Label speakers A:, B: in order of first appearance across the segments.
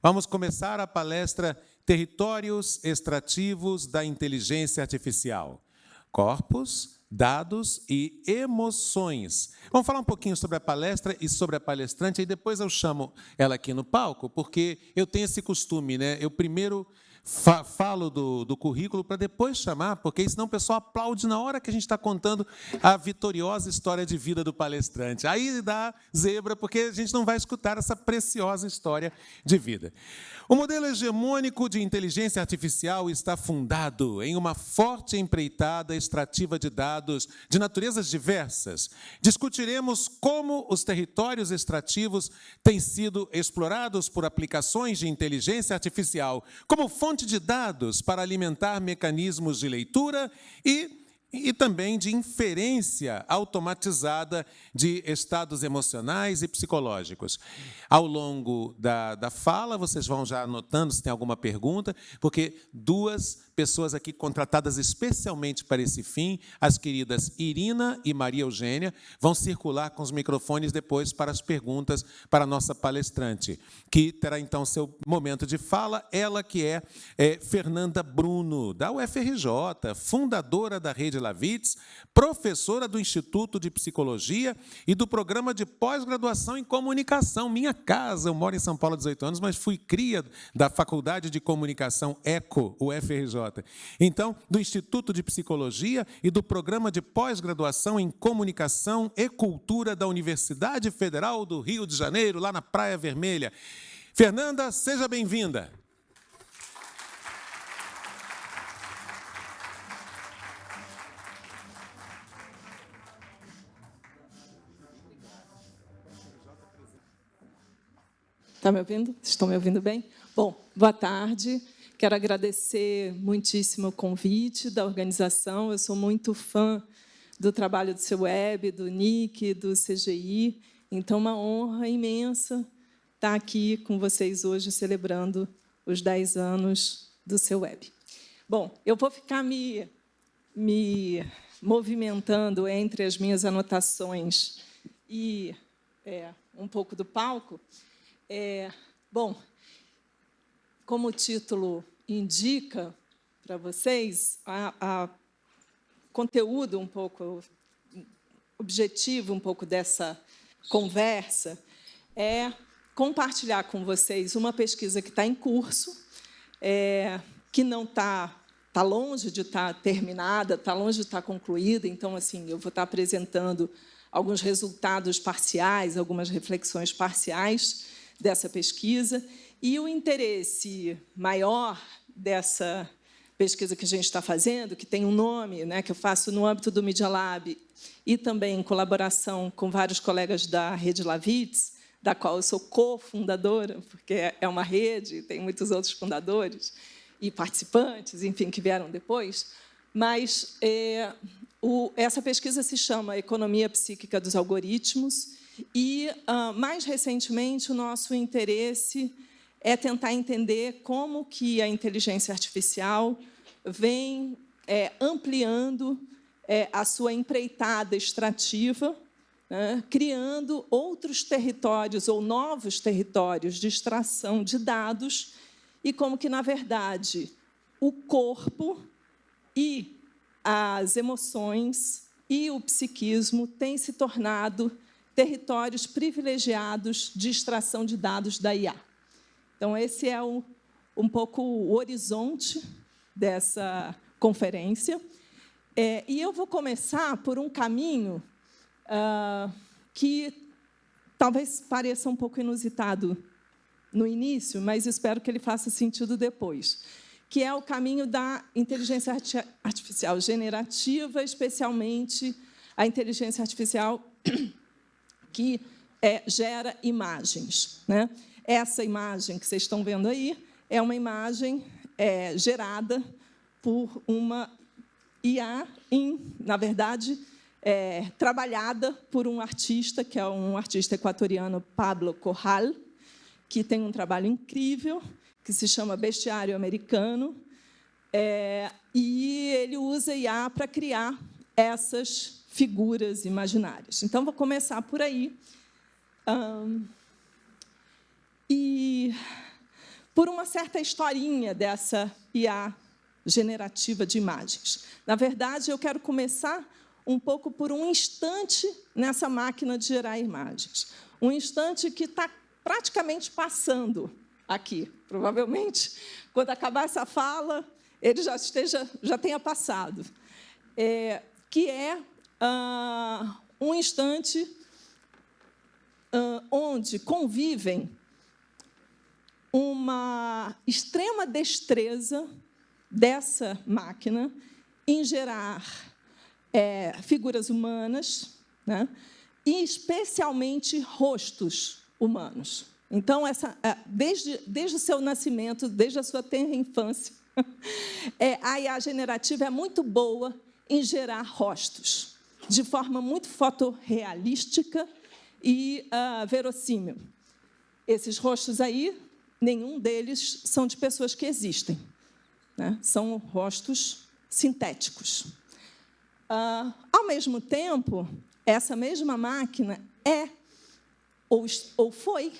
A: Vamos começar a palestra Territórios Extrativos da Inteligência Artificial. Corpos, dados e emoções. Vamos falar um pouquinho sobre a palestra e sobre a palestrante, e depois eu chamo ela aqui no palco, porque eu tenho esse costume, né? Eu primeiro falo do currículo para depois chamar, porque senão o pessoal aplaude na hora que a gente está contando a vitoriosa história de vida do palestrante. Aí dá zebra, porque a gente não vai escutar essa preciosa história de vida. O modelo hegemônico de inteligência artificial está fundado em uma forte empreitada extrativa de dados de naturezas diversas. Discutiremos como os territórios extrativos têm sido explorados por aplicações de inteligência artificial como fonte de dados para alimentar mecanismos de leitura e também de inferência automatizada de estados emocionais e psicológicos. Ao longo da fala, vocês vão já anotando se tem alguma pergunta, porque duas pessoas aqui contratadas especialmente para esse fim, as queridas Irina e Maria Eugênia, vão circular com os microfones depois para as perguntas para a nossa palestrante, que terá então seu momento de fala, ela que é Fernanda Bruno, da UFRJ, fundadora da Rede Lavitz, professora do Instituto de Psicologia e do Programa de Pós-Graduação em Comunicação, minha casa. Eu moro em São Paulo há 18 anos, mas fui cria da Faculdade de Comunicação ECO, UFRJ. Então, do Instituto de Psicologia e do Programa de Pós-Graduação em Comunicação e Cultura da Universidade Federal do Rio de Janeiro, lá na Praia Vermelha. Fernanda, seja bem-vinda.
B: Está me ouvindo? Estão me ouvindo bem? Bom, boa tarde. Quero agradecer muitíssimo o convite da organização. Eu sou muito fã do trabalho do seu web, do NIC, do CGI. Então, uma honra imensa estar aqui com vocês hoje, celebrando os 10 anos do seu web. Bom, eu vou ficar me movimentando entre as minhas anotações e um pouco do palco. Bom, como o título indica para vocês, o conteúdo um pouco, objetivo um pouco dessa conversa é compartilhar com vocês uma pesquisa que está em curso, que não está longe de estar terminada, está longe de estar concluída. Então, assim, eu vou estar apresentando alguns resultados parciais, algumas reflexões parciais dessa pesquisa. E o interesse maior dessa pesquisa que a gente está fazendo, que tem um nome, né, que eu faço no âmbito do Media Lab e também em colaboração com vários colegas da Rede Lavitz, da qual eu sou cofundadora, porque é uma rede, tem muitos outros fundadores e participantes, enfim, que vieram depois. Mas essa pesquisa se chama Economia Psíquica dos Algoritmos e, mais recentemente, o nosso interesse é tentar entender como que a inteligência artificial vem ampliando a sua empreitada extrativa, né, criando outros territórios ou novos territórios de extração de dados, e como que, na verdade, o corpo e as emoções e o psiquismo têm se tornado territórios privilegiados de extração de dados da IA. Então, esse é um pouco o horizonte dessa conferência. E eu vou começar por um caminho que talvez pareça um pouco inusitado no início, mas espero que ele faça sentido depois, que é o caminho da inteligência artificial generativa, especialmente a inteligência artificial que gera imagens, né? Essa imagem que vocês estão vendo aí é uma imagem gerada por uma IA, na verdade, trabalhada por um artista, que é um artista equatoriano, Pablo Corral, que tem um trabalho incrível, que se chama Bestiário Americano, e ele usa IA para criar essas figuras imaginárias. Então, vou começar por aí. E por uma certa historinha dessa IA generativa de imagens. Na verdade, eu quero começar um pouco por um instante nessa máquina de gerar imagens. Um instante que está praticamente passando aqui. Provavelmente, quando acabar essa fala, ele já tenha passado. Que é um instante onde convivem uma extrema destreza dessa máquina em gerar figuras humanas, né, e especialmente rostos humanos. Então, desde o seu nascimento, desde a sua tenra infância, a IA generativa é muito boa em gerar rostos, de forma muito fotorrealística e verossímil. Esses rostos aí, nenhum deles são de pessoas que existem, né? São rostos sintéticos. Ao mesmo tempo, essa mesma máquina ou foi,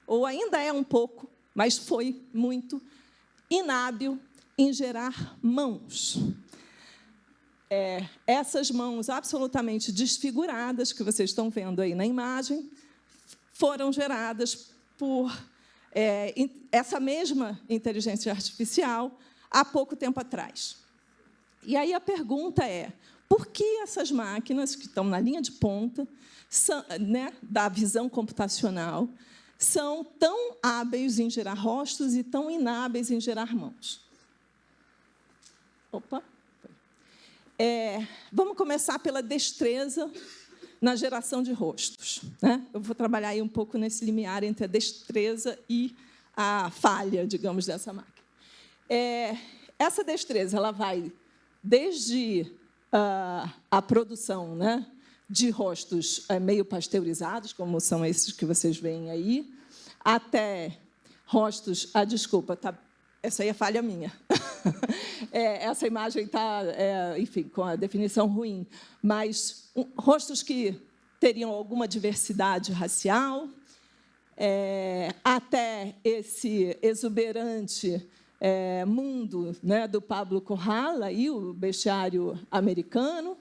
B: ou ainda é um pouco, mas foi muito inábil em gerar mãos. Essas mãos absolutamente desfiguradas, que vocês estão vendo aí na imagem, foram geradas por essa mesma inteligência artificial há pouco tempo atrás. E aí a pergunta é, por que essas máquinas, que estão na linha de ponta, da visão computacional, são tão hábeis em gerar rostos e tão inábeis em gerar mãos? Opa! Vamos começar pela destreza na geração de rostos, né? Eu vou trabalhar aí um pouco nesse limiar entre a destreza e a falha, digamos, dessa máquina. Essa destreza ela vai desde a produção, né, de rostos meio pasteurizados, como são esses que vocês veem aí, até rostos... desculpa, essa aí é falha minha. Essa imagem está, enfim, com a definição ruim, mas rostos que teriam alguma diversidade racial, até esse exuberante mundo, né, do Pablo Corral, e o bestiário americano,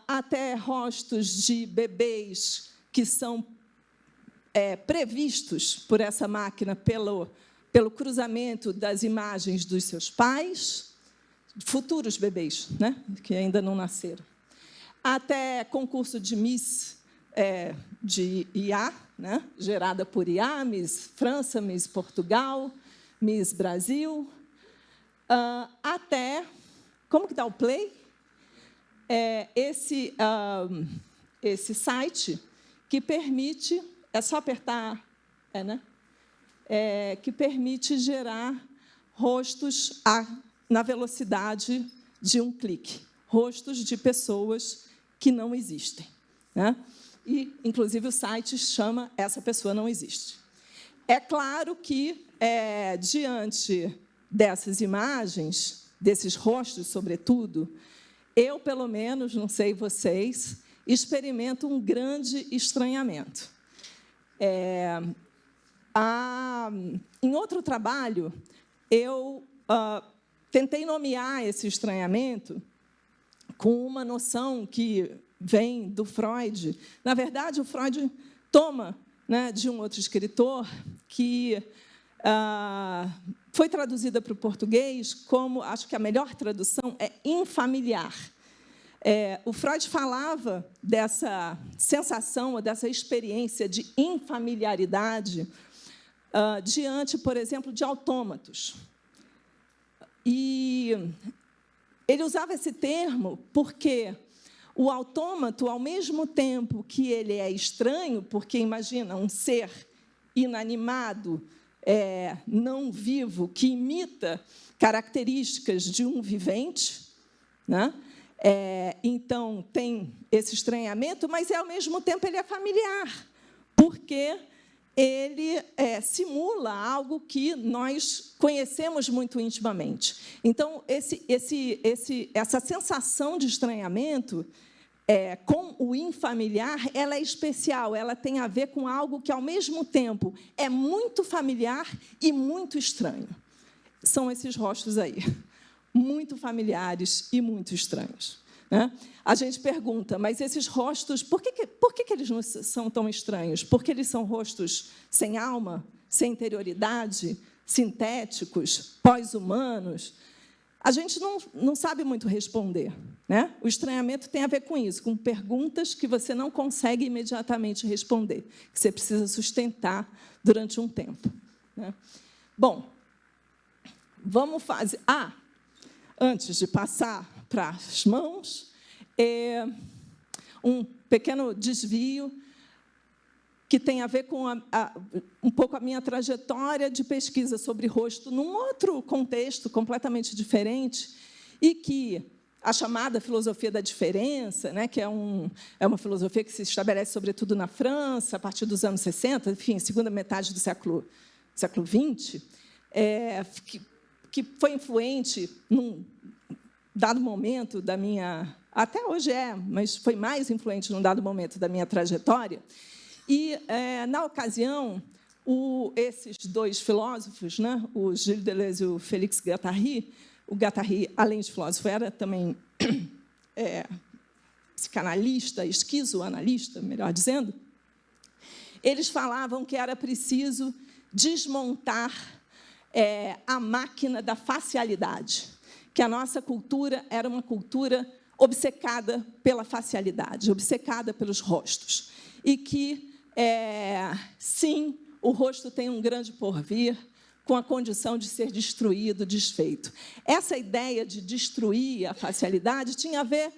B: até rostos de bebês que são previstos por essa máquina pelo cruzamento das imagens dos seus pais, futuros bebês, né, que ainda não nasceram, até concurso de Miss de IA, né, gerada por IA, Miss França, Miss Portugal, Miss Brasil, até... Como que dá o play? Esse site que permite... É só apertar... né? Que permite gerar rostos na velocidade de um clique. Rostos de pessoas que não existem, né? E, inclusive, o site chama Essa Pessoa Não Existe. É claro que, diante dessas imagens, desses rostos, sobretudo, eu, pelo menos, não sei vocês, experimento um grande estranhamento. Em outro trabalho, eu tentei nomear esse estranhamento com uma noção que vem do Freud. Na verdade, o Freud toma, né, de um outro escritor que foi traduzida para o português como, acho que a melhor tradução é infamiliar. O Freud falava dessa sensação, ou dessa experiência de infamiliaridade diante, por exemplo, de autômatos. E ele usava esse termo porque o autômato, ao mesmo tempo que ele é estranho, porque, imagina, um ser inanimado, não vivo, que imita características de um vivente, né? Então, tem esse estranhamento, mas, ao mesmo tempo, ele é familiar, porque ele simula algo que nós conhecemos muito intimamente. Então, essa sensação de estranhamento com o infamiliar, ela é especial, ela tem a ver com algo que, ao mesmo tempo, é muito familiar e muito estranho. São esses rostos aí, muito familiares e muito estranhos. Né? A gente pergunta, mas esses rostos, por que eles não são tão estranhos? Porque eles são rostos sem alma, sem interioridade, sintéticos, pós-humanos? A gente não sabe muito responder. Né? O estranhamento tem a ver com isso, com perguntas que você não consegue imediatamente responder, que você precisa sustentar durante um tempo. Né? Bom, vamos fazer... antes de passar para as mãos, um pequeno desvio que tem a ver com um pouco a minha trajetória de pesquisa sobre rosto num outro contexto completamente diferente e que a chamada filosofia da diferença, né, que é uma filosofia que se estabelece, sobretudo, na França, a partir dos anos 60, enfim, segunda metade do século XX, que foi influente num dado momento da minha... Até hoje mas foi mais influente num dado momento da minha trajetória. E, na ocasião, esses dois filósofos, né, o Gilles Deleuze e o Félix Guattari, o Guattari, além de filósofo, era também psicanalista, esquizoanalista, melhor dizendo, eles falavam que era preciso desmontar a máquina da facialidade, que a nossa cultura era uma cultura obcecada pela facialidade, obcecada pelos rostos, e que, sim, o rosto tem um grande porvir, com a condição de ser destruído, desfeito. Essa ideia de destruir a facialidade tinha a ver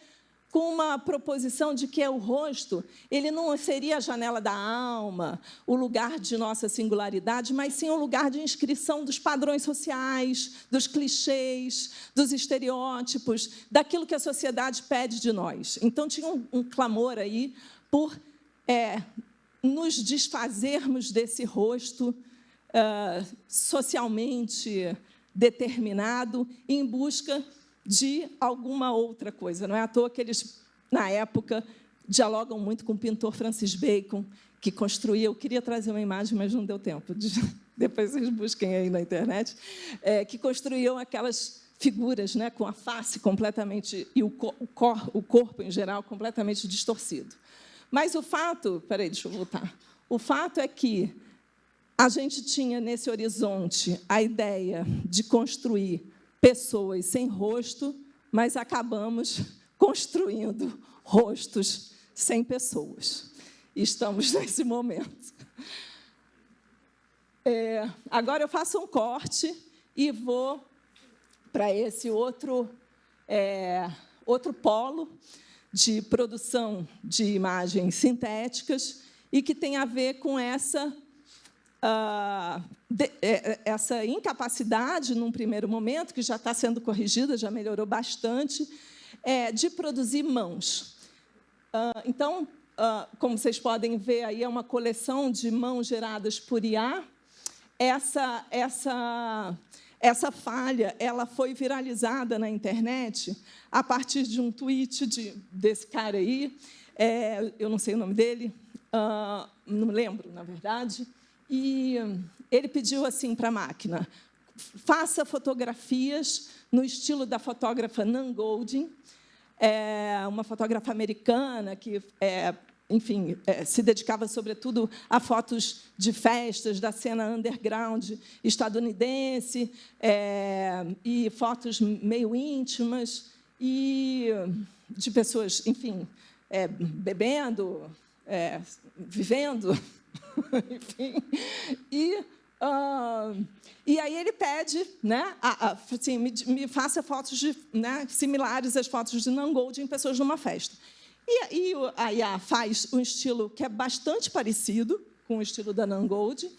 B: com uma proposição de que o rosto ele não seria a janela da alma, o lugar de nossa singularidade, mas sim o lugar de inscrição dos padrões sociais, dos clichês, dos estereótipos, daquilo que a sociedade pede de nós. Então, tinha um clamor aí por nos desfazermos desse rosto socialmente determinado em busca de alguma outra coisa. Não é à toa que eles, na época, dialogam muito com o pintor Francis Bacon, que construía... Eu queria trazer uma imagem, mas não deu tempo. Depois vocês busquem aí na internet. Que construíam aquelas figuras, né, com a face completamente... e o corpo, em geral, completamente distorcido. Mas o fato... Espera aí, deixa eu voltar. O fato é que a gente tinha, nesse horizonte, a ideia de construir pessoas sem rosto, mas acabamos construindo rostos sem pessoas. Estamos nesse momento. Agora eu faço um corte e vou para esse outro polo de produção de imagens sintéticas e que tem a ver com essa incapacidade, num primeiro momento, que já está sendo corrigida, já melhorou bastante, de produzir mãos. Então, como vocês podem ver, aí é uma coleção de mãos geradas por IA. Essa falha ela foi viralizada na internet a partir de um tweet desse cara aí, eu não sei o nome dele, não lembro, na verdade, e ele pediu assim para a máquina: faça fotografias no estilo da fotógrafa Nan Goldin, uma fotógrafa americana que, enfim, se dedicava, sobretudo, a fotos de festas da cena underground estadunidense, e fotos meio íntimas, e de pessoas, enfim, bebendo, vivendo, enfim. E aí ele pede, né, assim, me faça fotos similares às fotos de Nan Goldin em pessoas numa festa. E a IA faz um estilo que é bastante parecido com o estilo da Nan Goldin,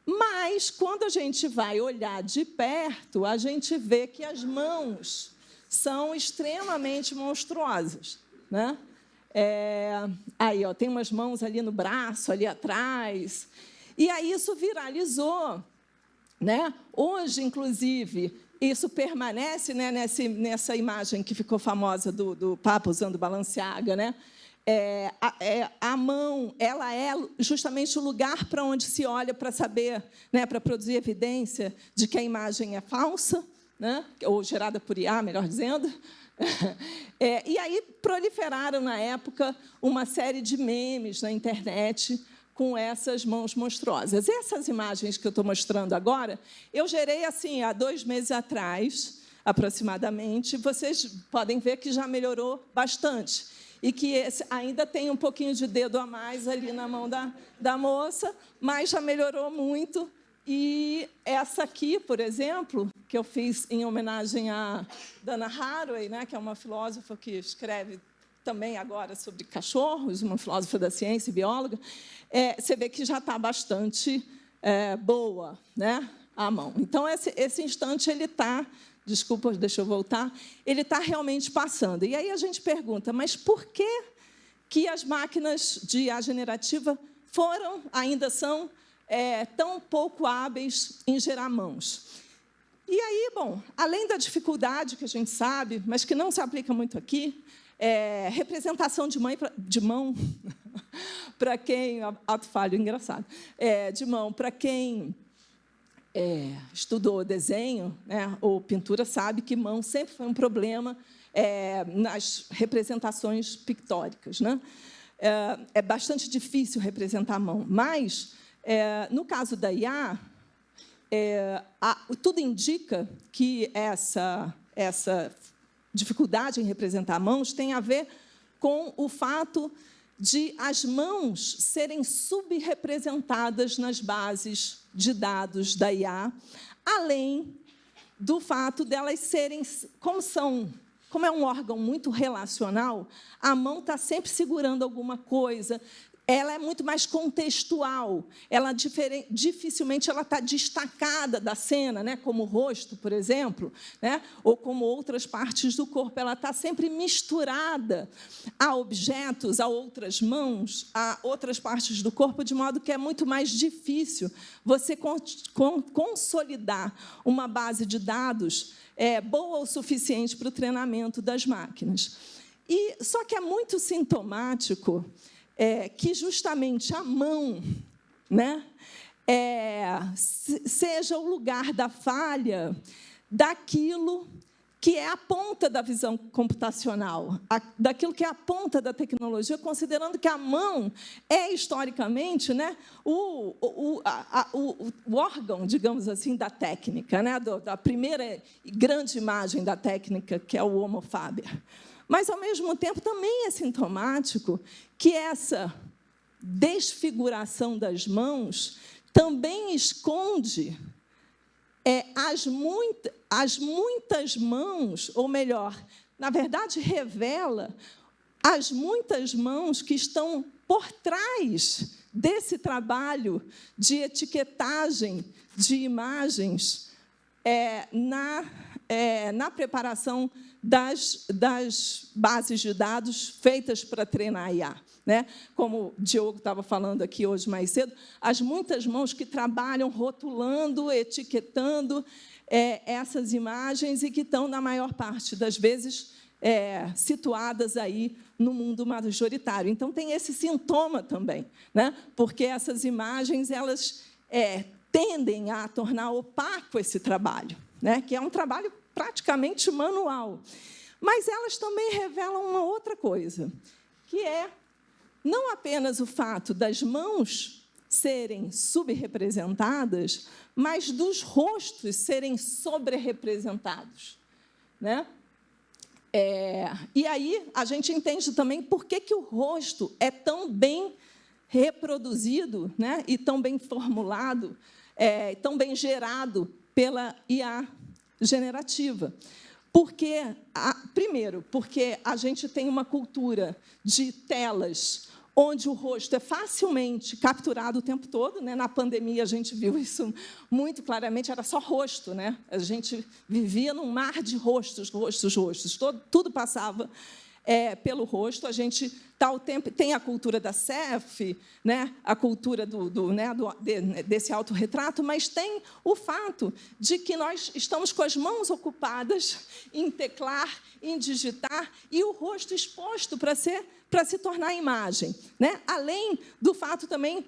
B: mas, quando a gente vai olhar de perto, a gente vê que as mãos são extremamente monstruosas. Né? Aí, tem umas mãos ali no braço, ali atrás. E aí isso viralizou. Né? Hoje, inclusive, isso permanece, né, nessa imagem que ficou famosa do Papa usando Balenciaga, né? A mão, ela é justamente o lugar para onde se olha para saber, né, para produzir evidência de que a imagem é falsa, né, ou gerada por IA, melhor dizendo. E aí proliferaram, na época, uma série de memes na internet com essas mãos monstruosas. Essas imagens que eu estou mostrando agora, eu gerei assim há 2 meses atrás, aproximadamente. Vocês podem ver que já melhorou bastante. E que ainda tem um pouquinho de dedo a mais ali na mão da moça, mas já melhorou muito. E essa aqui, por exemplo, que eu fiz em homenagem a Dana Haraway, né, que é uma filósofa que escreve também agora sobre cachorros, uma filósofa da ciência e bióloga, você vê que já está bastante boa, né, a mão. Então, esse instante ele está... Desculpa, deixa eu voltar. Ele está realmente passando. E aí a gente pergunta, mas por que as máquinas de IA generativa ainda são tão pouco hábeis em gerar mãos? E aí, bom, além da dificuldade que a gente sabe, mas que não se aplica muito aqui, representação de mão para quem... Auto-falho, engraçado. De mão para quem... estudou desenho, né, ou pintura, sabe que mão sempre foi um problema nas representações pictóricas, né? É bastante difícil representar a mão, mas, no caso da IA, tudo indica que essa dificuldade em representar mãos tem a ver com o fato de as mãos serem subrepresentadas nas bases de dados da IA, além do fato delas serem, como é um órgão muito relacional, a mão está sempre segurando alguma coisa, ela é muito mais contextual, ela dificilmente ela está destacada da cena, né, como o rosto, por exemplo, né, ou como outras partes do corpo, ela está sempre misturada a objetos, a outras mãos, a outras partes do corpo, de modo que é muito mais difícil você consolidar uma base de dados boa o suficiente para o treinamento das máquinas. Só que é muito sintomático que justamente a mão, né, seja o lugar da falha daquilo que é a ponta da visão computacional, daquilo que é a ponta da tecnologia, considerando que a mão historicamente, né, o órgão, digamos assim, da técnica, né, da primeira grande imagem da técnica, que é o Homo faber. Mas, ao mesmo tempo, também é sintomático que essa desfiguração das mãos também esconde as muitas mãos, ou melhor, na verdade, revela as muitas mãos que estão por trás desse trabalho de etiquetagem de imagens na preparação das bases de dados feitas para treinar a IA. Né? Como o Diogo estava falando aqui hoje mais cedo, as muitas mãos que trabalham rotulando, etiquetando essas imagens e que estão, na maior parte das vezes, situadas aí no mundo majoritário. Então, tem esse sintoma também, né? Porque essas imagens elas tendem a tornar opaco esse trabalho, né? Que é um trabalho praticamente manual. Mas elas também revelam uma outra coisa, que é não apenas o fato das mãos serem subrepresentadas, mas dos rostos serem sobre-representados, né? E aí a gente entende também por que o rosto é tão bem reproduzido, né? E tão bem formulado, tão bem gerado pela IA generativa. Primeiro, porque a gente tem uma cultura de telas onde o rosto é facilmente capturado o tempo todo, né? Na pandemia, a gente viu isso muito claramente, era só rosto, né? A gente vivia num mar de rostos, tudo passava pelo rosto. A gente está o tempo, tem a cultura da selfie, né, a cultura desse autorretrato, mas tem o fato de que nós estamos com as mãos ocupadas em teclar, em digitar, e o rosto exposto para se tornar imagem, né? Além do fato também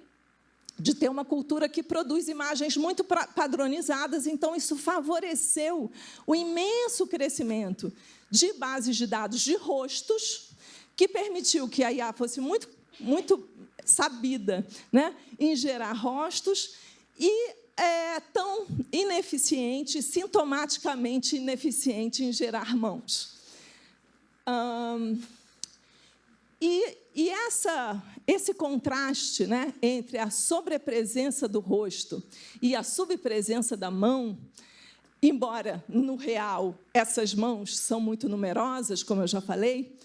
B: de ter uma cultura que produz imagens muito padronizadas, então isso favoreceu o imenso crescimento de bases de dados de rostos, que permitiu que a IA fosse muito sabida, né, em gerar rostos, e tão ineficiente, sintomaticamente ineficiente em gerar mãos. Esse contraste, né, entre a sobrepresença do rosto e a subpresença da mão, embora, no real, essas mãos são muito numerosas, como eu já falei,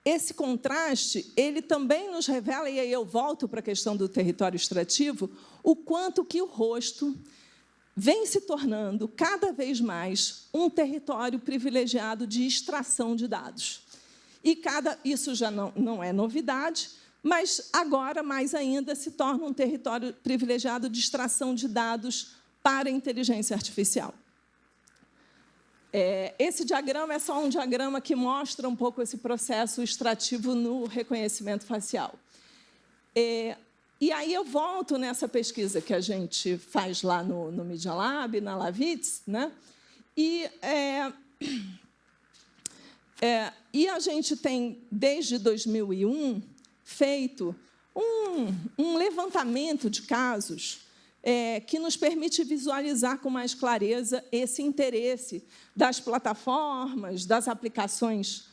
B: esse contraste ele também nos revela, e aí eu volto para a questão do território extrativo, o quanto que o rosto vem se tornando, cada vez mais, um território privilegiado de extração de dados. Isso já não é novidade, mas agora, mais ainda, se torna um território privilegiado de extração de dados para a inteligência artificial. Esse diagrama é só um diagrama que mostra um pouco esse processo extrativo no reconhecimento facial. E aí eu volto nessa pesquisa que a gente faz lá no Media Lab, na Lavitz, né? E a gente tem, desde 2001, feito um levantamento de casos que nos permite visualizar com mais clareza esse interesse das plataformas, das aplicações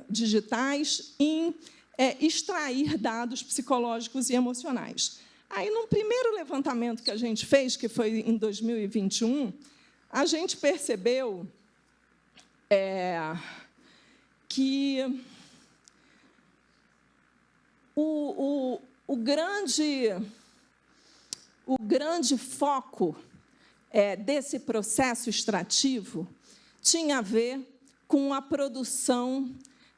B: digitais em extrair dados psicológicos e emocionais. Aí, num primeiro levantamento que a gente fez, que foi em 2021, a gente percebeu que o grande foco desse processo extrativo tinha a ver com a produção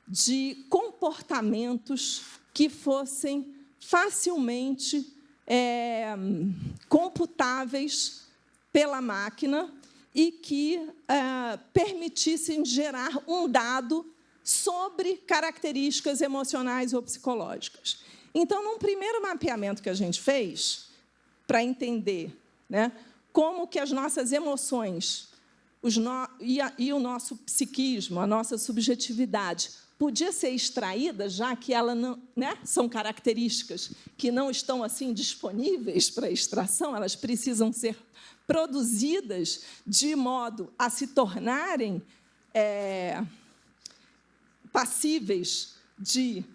B: de comportamentos que fossem facilmente computáveis pela máquina e que permitissem gerar um dado sobre características emocionais ou psicológicas. Então, num primeiro mapeamento que a gente fez, para entender, né, como que as nossas emoções e o nosso psiquismo, a nossa subjetividade, podia ser extraída, já que ela não, né, são características que não estão assim disponíveis para extração, elas precisam ser produzidas de modo a se tornarem passíveis de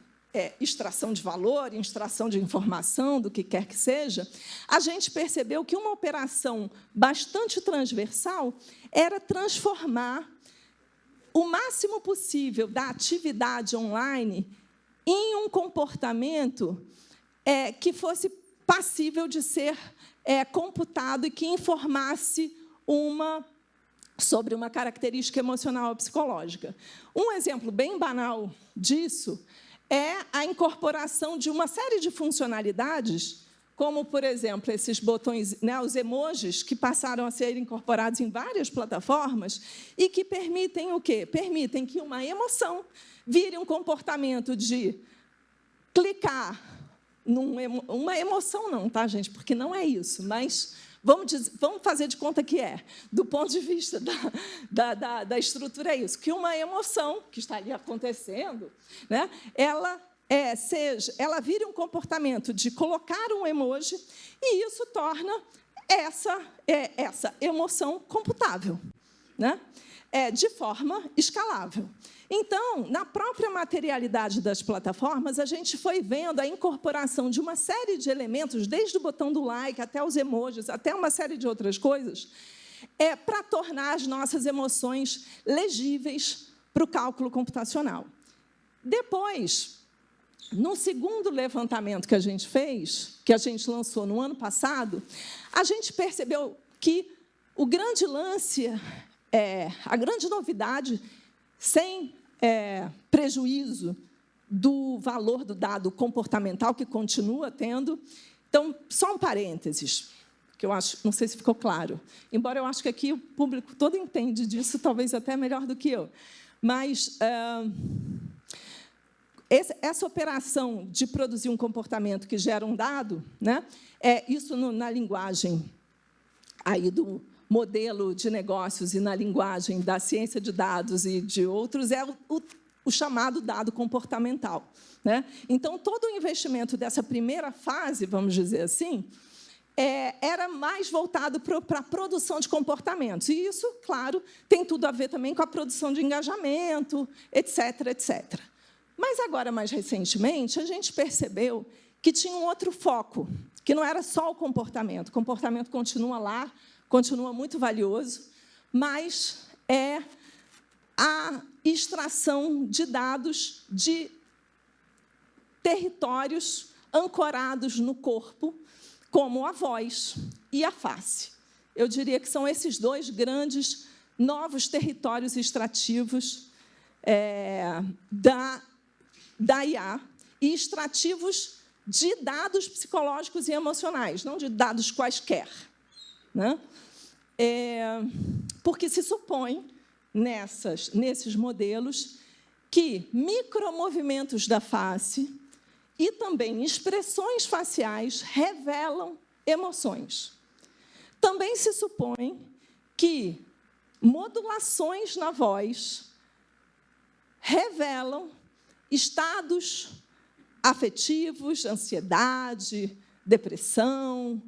B: extração de valor, extração de informação, do que quer que seja. A gente percebeu que uma operação bastante transversal era transformar o máximo possível da atividade online em um comportamento que fosse passível de ser computado e que informasse sobre uma característica emocional ou psicológica. Um exemplo bem banal disso é a incorporação de uma série de funcionalidades, como, por exemplo, esses botões, né, os emojis, que passaram a ser incorporados em várias plataformas e que permitem o quê? Permitem que uma emoção vire um comportamento de clicar uma emoção não, tá, gente? Porque não é isso, mas vamos fazer de conta que é. Do ponto de vista da estrutura, é isso, que uma emoção que está ali acontecendo, né, ela vire um comportamento de colocar um emoji e isso torna essa emoção computável, né, de forma escalável. Então, na própria materialidade das plataformas, a gente foi vendo a incorporação de uma série de elementos, desde o botão do like até os emojis, até uma série de outras coisas, para tornar as nossas emoções legíveis para o cálculo computacional. Depois, no segundo levantamento que a gente fez, que a gente lançou no ano passado, a gente percebeu que o grande lance a grande novidade, sem prejuízo do valor do dado comportamental, que continua tendo. Então, só um parênteses, que eu acho, não sei se ficou claro, embora eu acho que aqui o público todo entende disso, talvez até melhor do que eu. Mas essa operação de produzir um comportamento que gera um dado, né, isso na linguagem aí do modelo de negócios e na linguagem da ciência de dados e de outros, é o chamado dado comportamental, né? Então, todo o investimento dessa primeira fase, vamos dizer assim, era mais voltado para a produção de comportamentos. E isso, claro, tem tudo a ver também com a produção de engajamento, etc., etc. Mas, agora, mais recentemente, a gente percebeu que tinha um outro foco, que não era só o comportamento. O comportamento continua lá, continua muito valioso, mas é a extração de dados de territórios ancorados no corpo, como a voz e a face. Eu diria que são esses dois grandes novos territórios extrativos da IA, e extrativos de dados psicológicos e emocionais, não de dados quaisquer, né? Porque se supõe, nesses modelos, que micromovimentos da face e também expressões faciais revelam emoções. Também se supõe que modulações na voz revelam estados afetivos, ansiedade, depressão,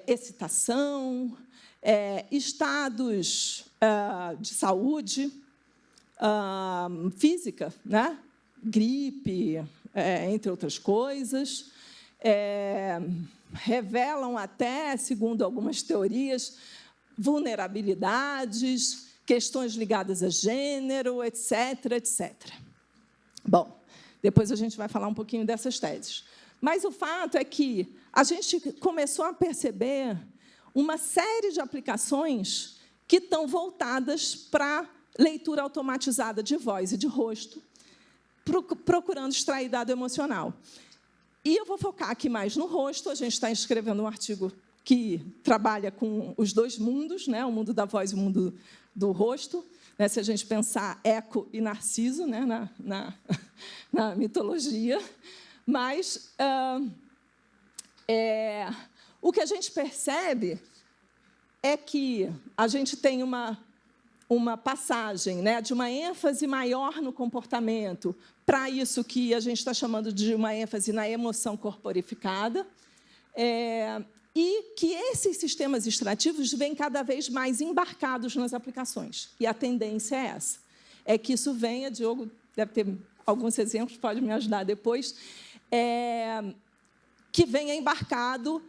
B: excitação, estados de saúde física, né? Gripe, entre outras coisas, revelam até, segundo algumas teorias, vulnerabilidades, questões ligadas a gênero, etc., etc. Bom, depois a gente vai falar um pouquinho dessas teses. Mas o fato é que a gente começou a perceber uma série de aplicações que estão voltadas para leitura automatizada de voz e de rosto, procurando extrair dado emocional. E eu vou focar aqui mais no rosto. A gente está escrevendo um artigo que trabalha com os dois mundos, né? O mundo da voz e o mundo do rosto. Né? Se a gente pensar Eco e Narciso, né? na mitologia. Mas o que a gente percebe é que a gente tem uma passagem, né, de uma ênfase maior no comportamento para isso que a gente está chamando de uma ênfase na emoção corporificada, e que esses sistemas extrativos vêm cada vez mais embarcados nas aplicações. E a tendência é essa. É que isso venha, Diogo deve ter alguns exemplos, pode me ajudar depois, que venha embarcado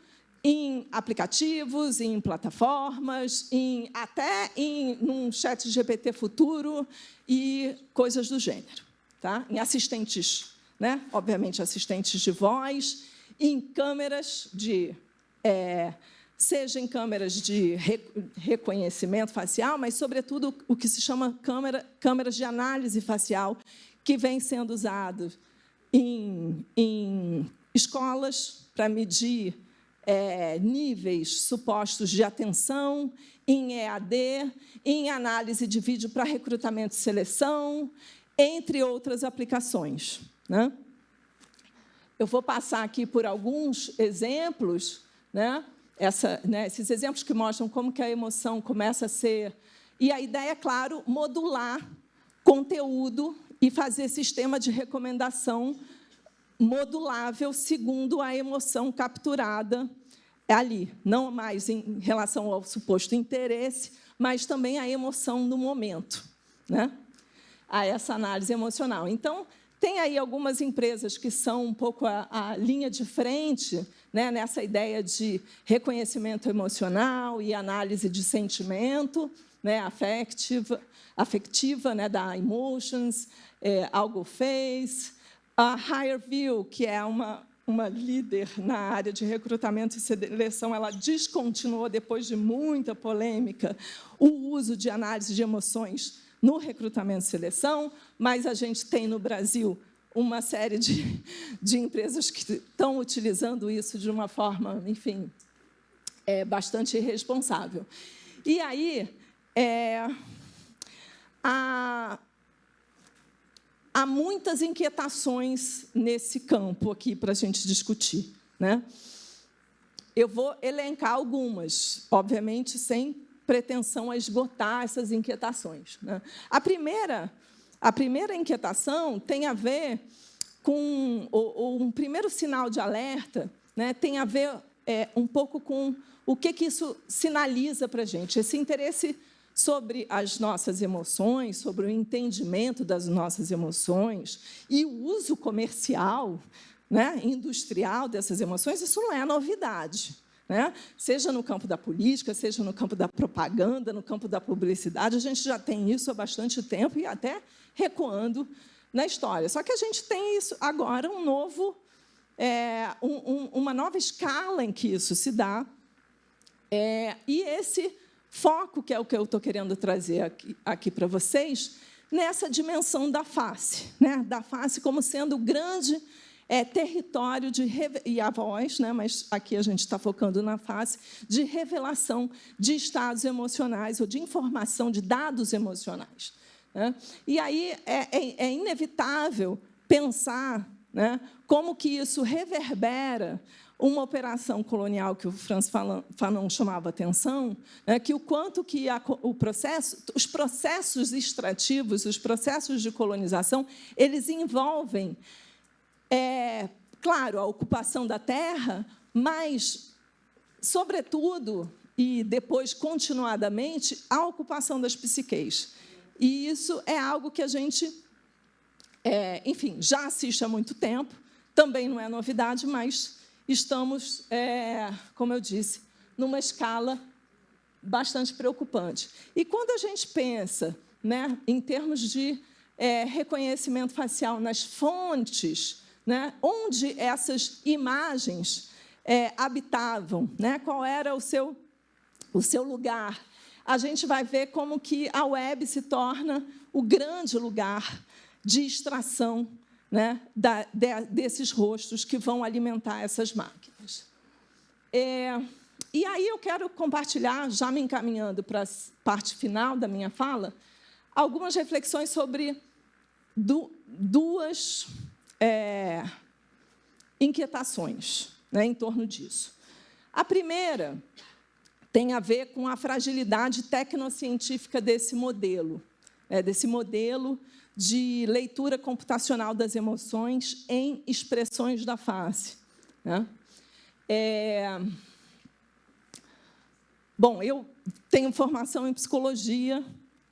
B: em aplicativos, em plataformas, até num chat GPT futuro e coisas do gênero. Tá? Em assistentes, né? Obviamente, assistentes de voz, em câmeras seja em câmeras de reconhecimento facial, mas, sobretudo, o que se chama câmeras de análise facial, que vem sendo usado em escolas para medir níveis supostos de atenção, em EAD, em análise de vídeo para recrutamento e seleção, entre outras aplicações, né? Eu vou passar aqui por alguns exemplos, né? Esses exemplos que mostram como que a emoção começa a ser... E a ideia, é, claro, modular conteúdo e fazer sistema de recomendação modulável segundo a emoção capturada ali, não mais em relação ao suposto interesse, mas também a emoção no momento, né? A essa análise emocional. Então, tem aí algumas empresas que são um pouco a linha de frente, né, nessa ideia de reconhecimento emocional e análise de sentimento, né, afetiva, né, da Emotions, AlgoFace, a HireView, que é uma líder na área de recrutamento e seleção, ela descontinuou, depois de muita polêmica, o uso de análise de emoções no recrutamento e seleção, mas a gente tem, no Brasil, uma série de empresas que estão utilizando isso de uma forma, enfim, bastante irresponsável. E aí, há muitas inquietações nesse campo aqui para a gente discutir, né? Eu vou elencar algumas, obviamente, sem pretensão a esgotar essas inquietações, né? A primeira inquietação tem a ver com um primeiro sinal de alerta, né? Tem a ver um pouco com o que isso sinaliza para a gente, esse interesse sobre as nossas emoções, sobre o entendimento das nossas emoções e o uso comercial, né, industrial dessas emoções. Isso não é novidade, né? Seja no campo da política, seja no campo da propaganda, no campo da publicidade, a gente já tem isso há bastante tempo e até recuando na história. Só que a gente tem isso agora uma nova escala em que isso se dá, e esse foco, que é o que eu estou querendo trazer aqui para vocês, nessa dimensão da face, né? Da face como sendo o grande território e a voz, né? Mas aqui a gente está focando na face, de revelação de estados emocionais ou de informação de dados emocionais, né? E aí é inevitável pensar, né, como que isso reverbera uma operação colonial que o Frantz Fanon chamava atenção, que o quanto que os processos extrativos, os processos de colonização, eles envolvem, claro, a ocupação da terra, mas, sobretudo, e depois continuadamente, a ocupação das psiques. E isso é algo que a gente, enfim, já assiste há muito tempo, também não é novidade, mas estamos, como eu disse, numa escala bastante preocupante. E quando a gente pensa, né, em termos de reconhecimento facial nas fontes, né, onde essas imagens habitavam, né, qual era o seu lugar, a gente vai ver como que a web se torna o grande lugar de extração, né, desses rostos que vão alimentar essas máquinas. E aí eu quero compartilhar, já me encaminhando para a parte final da minha fala, algumas reflexões sobre duas inquietações, né, em torno disso. A primeira tem a ver com a fragilidade tecnocientífica desse modelo de leitura computacional das emoções em expressões da face, né? Bom, eu tenho formação em psicologia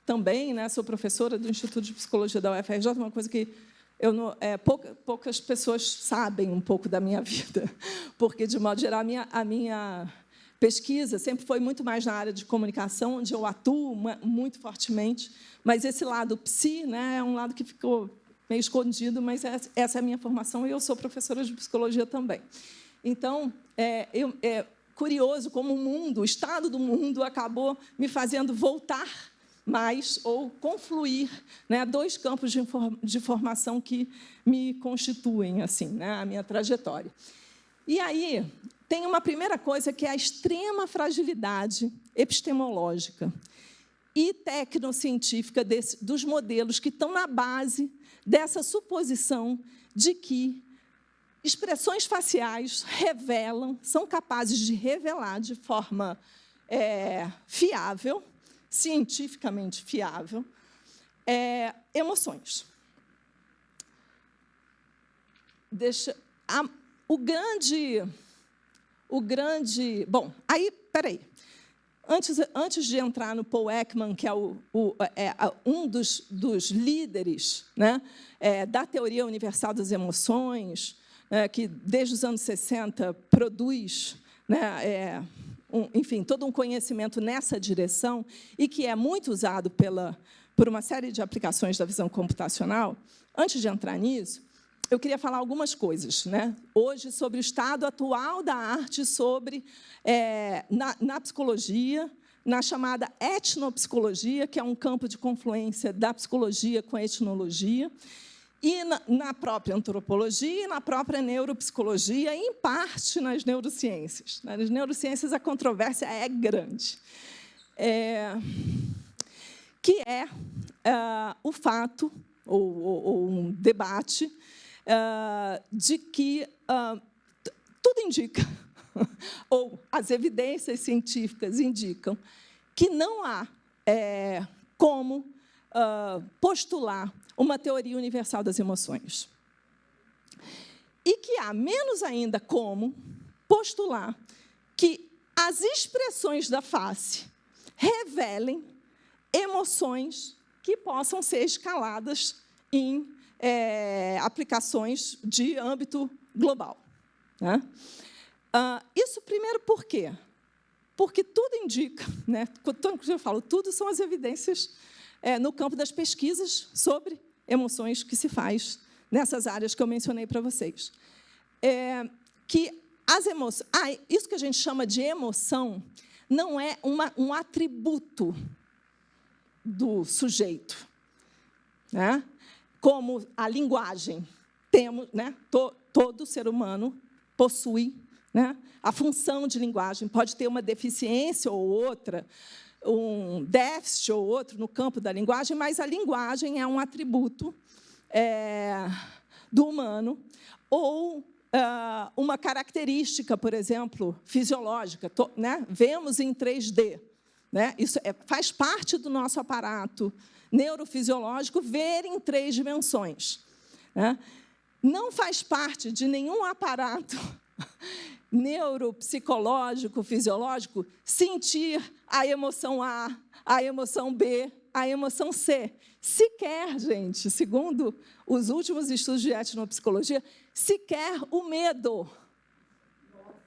B: também, né? Sou professora do Instituto de Psicologia da UFRJ, uma coisa que poucas pessoas sabem um pouco da minha vida, porque, de modo geral, a minha pesquisa sempre foi muito mais na área de comunicação, onde eu atuo muito fortemente, mas esse lado psi, né, é um lado que ficou meio escondido, mas essa é a minha formação e eu sou professora de psicologia também. Então, é curioso como o estado do mundo acabou me fazendo voltar mais ou confluir, né, dois campos de formação que me constituem assim, né, a minha trajetória. E aí tem uma primeira coisa, que é a extrema fragilidade epistemológica e tecnocientífica dos modelos que estão na base dessa suposição de que expressões faciais são capazes de revelar de forma fiável, cientificamente fiável, emoções. Bom, aí, peraí. Antes de entrar no Paul Ekman, que é um dos líderes, né, da teoria universal das emoções, que, desde os anos 60, produz, né, enfim, todo um conhecimento nessa direção e que é muito usado por uma série de aplicações da visão computacional, antes de entrar nisso, eu queria falar algumas coisas, né, hoje sobre o estado atual da arte, sobre na psicologia, na chamada etnopsicologia, que é um campo de confluência da psicologia com a etnologia, e na própria antropologia e na própria neuropsicologia, e, em parte, nas neurociências. Nas neurociências, a controvérsia é grande, que é o fato, ou um debate, de que tudo indica, ou as evidências científicas indicam, que não há como postular uma teoria universal das emoções. E que há, menos ainda, como postular que as expressões da face revelem emoções que possam ser escaladas em aplicações de âmbito global, né? Isso, primeiro, por quê? Porque tudo indica, né? Quando eu falo tudo, são as evidências no campo das pesquisas sobre emoções que se faz nessas áreas que eu mencionei para vocês. Que as emoções, isso que a gente chama de emoção não é um atributo do sujeito, né? Como a linguagem. Temos, né? Todo ser humano possui, né, a função de linguagem. Pode ter uma deficiência ou outra, um déficit ou outro no campo da linguagem, mas a linguagem é um atributo do humano, ou uma característica, por exemplo, fisiológica, né? Vemos em 3D. Né? Isso faz parte do nosso aparato neurofisiológico ver em 3 dimensões. Né? Não faz parte de nenhum aparato neuropsicológico, fisiológico, sentir a emoção A, a emoção B, a emoção C. Sequer, gente, segundo os últimos estudos de etnopsicologia, sequer o medo.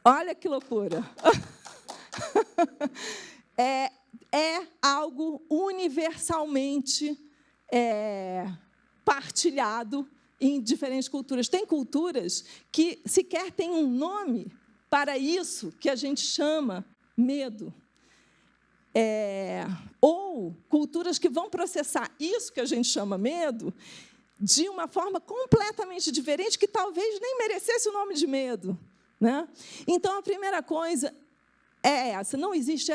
B: Olha que loucura! É algo universalmente partilhado em diferentes culturas. Tem culturas que sequer têm um nome para isso que a gente chama medo. Ou culturas que vão processar isso que a gente chama medo de uma forma completamente diferente, que talvez nem merecesse o nome de medo, né? Então, a primeira coisa é essa: não existe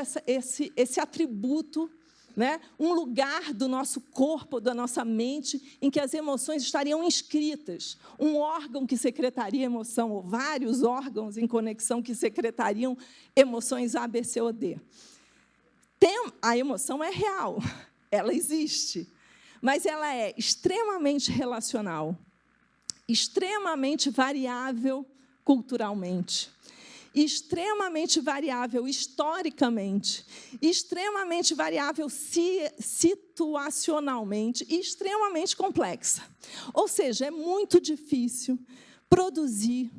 B: esse atributo, né, um lugar do nosso corpo, da nossa mente, em que as emoções estariam inscritas, um órgão que secretaria emoção, ou vários órgãos em conexão que secretariam emoções A, B, C ou D. A emoção é real, ela existe, mas ela é extremamente relacional, extremamente variável culturalmente, extremamente variável historicamente, extremamente variável situacionalmente e extremamente complexa. Ou seja, é muito difícil produzir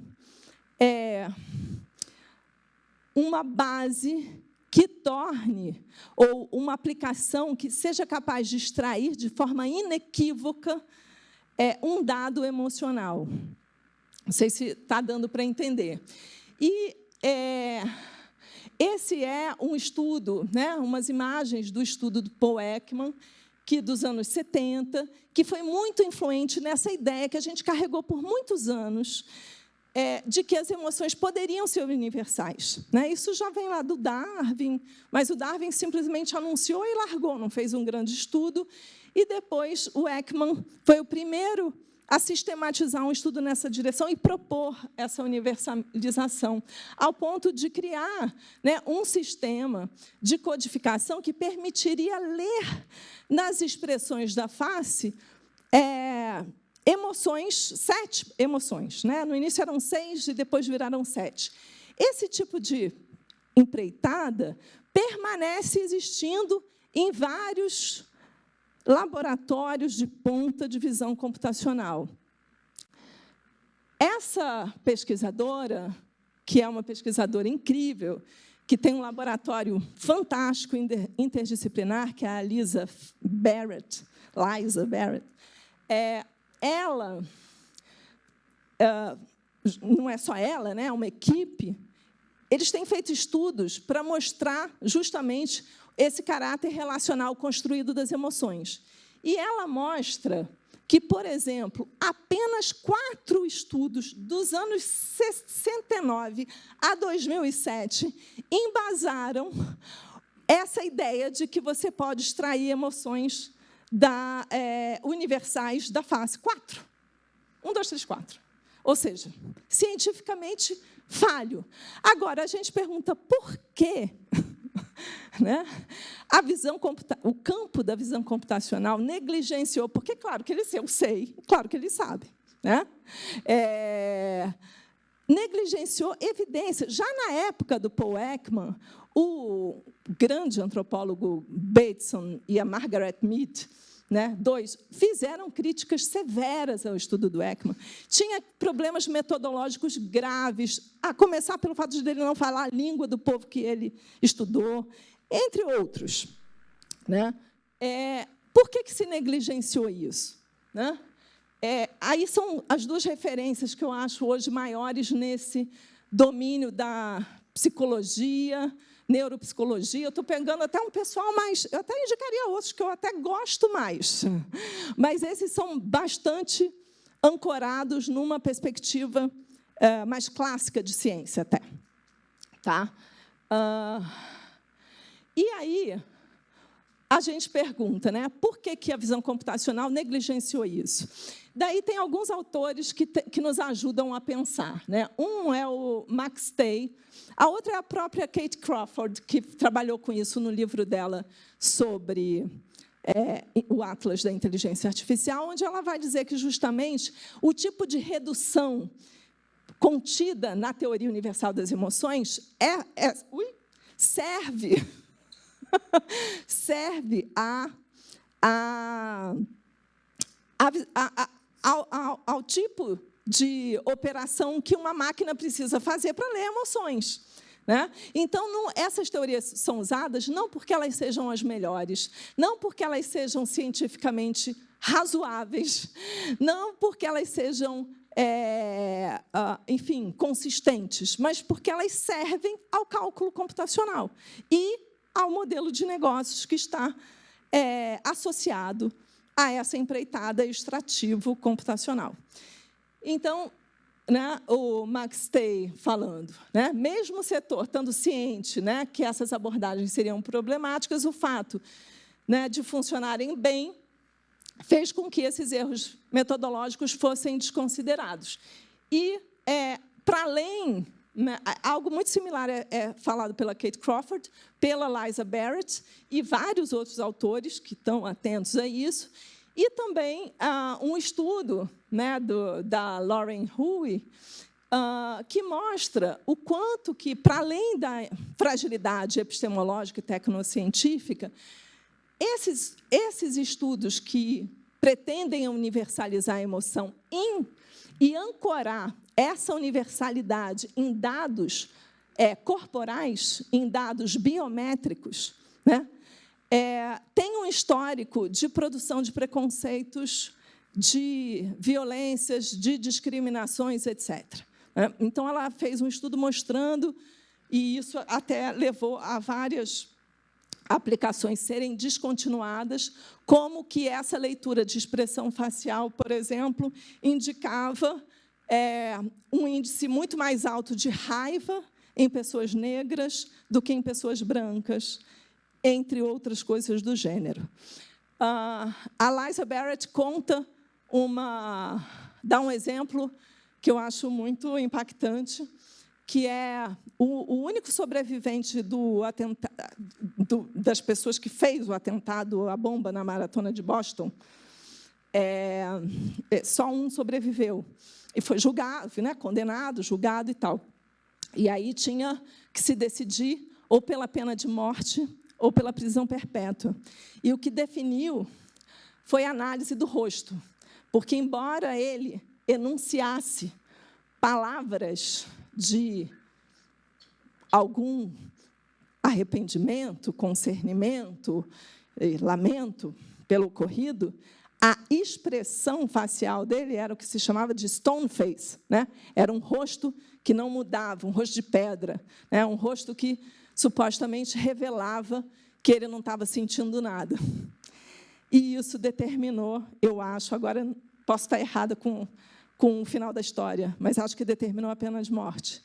B: uma base que torne, ou uma aplicação que seja capaz de extrair de forma inequívoca um dado emocional. Não sei se está dando para entender. E esse é um estudo, né, umas imagens do estudo do Paul Ekman, que dos anos 70, que foi muito influente nessa ideia que a gente carregou por muitos anos, de que as emoções poderiam ser universais. Né? Isso já vem lá do Darwin, mas o Darwin simplesmente anunciou e largou, não fez um grande estudo, e depois o Ekman foi o primeiro a sistematizar um estudo nessa direção e propor essa universalização, ao ponto de criar, né, um sistema de codificação que permitiria ler nas expressões da face emoções, 7 emoções. Né? No início eram 6 e depois viraram 7. Esse tipo de empreitada permanece existindo em vários laboratórios de ponta de visão computacional. Essa pesquisadora, que é uma pesquisadora incrível, que tem um laboratório fantástico interdisciplinar, que é a Liza Barrett, ela não é só ela, né, é uma equipe, eles têm feito estudos para mostrar justamente esse caráter relacional construído das emoções. E ela mostra que, por exemplo, apenas 4 estudos dos anos 69 a 2007 embasaram essa ideia de que você pode extrair emoções universais da face. 4. 1, 2, 3, 4. Ou seja, cientificamente falho. Agora, a gente pergunta por quê? Né? O campo da visão computacional negligenciou, porque, claro que eu sei, claro que ele sabe, né? Negligenciou evidência. Já na época do Paul Ekman, o grande antropólogo Bateson e a Margaret Mead, né, 2, fizeram críticas severas ao estudo do Ekman. Tinha problemas metodológicos graves, a começar pelo fato de ele não falar a língua do povo que ele estudou, entre outros. Né? Por que se negligenciou isso? Né? Aí são as 2 referências que eu acho hoje maiores nesse domínio da psicologia, neuropsicologia. Eu estou pegando até um pessoal mais... Eu até indicaria outros que eu até gosto mais. Mas esses são bastante ancorados numa perspectiva mais clássica de ciência, até. Tá? E aí, a gente pergunta, né, por que a visão computacional negligenciou isso? Daí tem alguns autores que nos ajudam a pensar. Né? Um é o Max Tay, a outra é a própria Kate Crawford, que trabalhou com isso no livro dela sobre o Atlas da Inteligência Artificial, onde ela vai dizer que, justamente, o tipo de redução contida na teoria universal das emoções serve ao tipo de operação que uma máquina precisa fazer para ler emoções. Né? Então, essas teorias são usadas não porque elas sejam as melhores, não porque elas sejam cientificamente razoáveis, não porque elas sejam, enfim, consistentes, mas porque elas servem ao cálculo computacional e ao modelo de negócios que está associado a essa empreitada extrativo computacional. Então, né, o Max Tay falando, né, mesmo o setor estando ciente, né, que essas abordagens seriam problemáticas, o fato, né, de funcionarem bem fez com que esses erros metodológicos fossem desconsiderados. E, para além, né, algo muito similar é falado pela Kate Crawford, pela Liza Barrett e vários outros autores que estão atentos a isso, e também um estudo, né, da Lauren Hui, que mostra o quanto que, para além da fragilidade epistemológica e tecnocientífica, esses estudos que pretendem universalizar a emoção e ancorar essa universalidade em dados corporais, em dados biométricos, né, tem um histórico de produção de preconceitos, de violências, de discriminações, etc. Então, ela fez um estudo mostrando, e isso até levou a várias aplicações serem descontinuadas, como que essa leitura de expressão facial, por exemplo, indicava um índice muito mais alto de raiva em pessoas negras do que em pessoas brancas, entre outras coisas do gênero. A Liza Barrett dá um exemplo que eu acho muito impactante, que é o único sobrevivente das pessoas que fez o atentado à bomba na maratona de Boston. Só um sobreviveu. E foi julgado, né, condenado, julgado e tal. E aí tinha que se decidir ou pela pena de morte ou pela prisão perpétua. E o que definiu foi a análise do rosto, porque, embora ele enunciasse palavras de algum arrependimento, concernimento, lamento pelo ocorrido, a expressão facial dele era o que se chamava de stone face, né? Era um rosto que não mudava, um rosto de pedra, né? Um rosto que supostamente revelava que ele não estava sentindo nada. E isso determinou, eu acho, agora posso estar errada com o final da história, mas acho que determinou a pena de morte.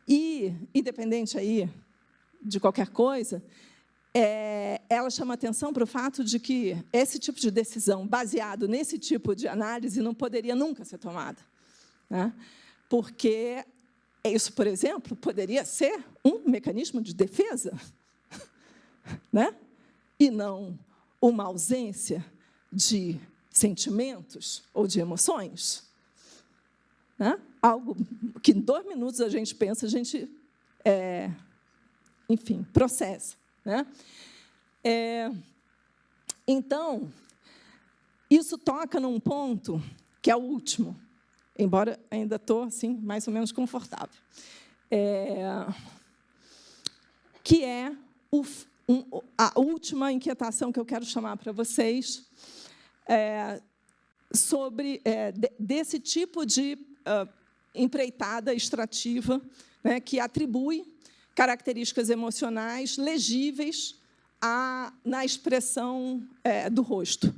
B: E, independente aí de qualquer coisa, ela chama atenção para o fato de que esse tipo de decisão, baseado nesse tipo de análise, não poderia nunca ser tomada, né? Porque isso, por exemplo, poderia ser um mecanismo de defesa, né? E não uma ausência de sentimentos ou de emoções, né? Algo que em 2 minutos a gente pensa, a gente, enfim, processa, né? Então, isso toca num ponto que é o último, embora ainda estou assim, mais ou menos confortável, que é a última inquietação que eu quero chamar para vocês, sobre desse tipo de empreitada extrativa, né, que atribui características emocionais legíveis na expressão do rosto.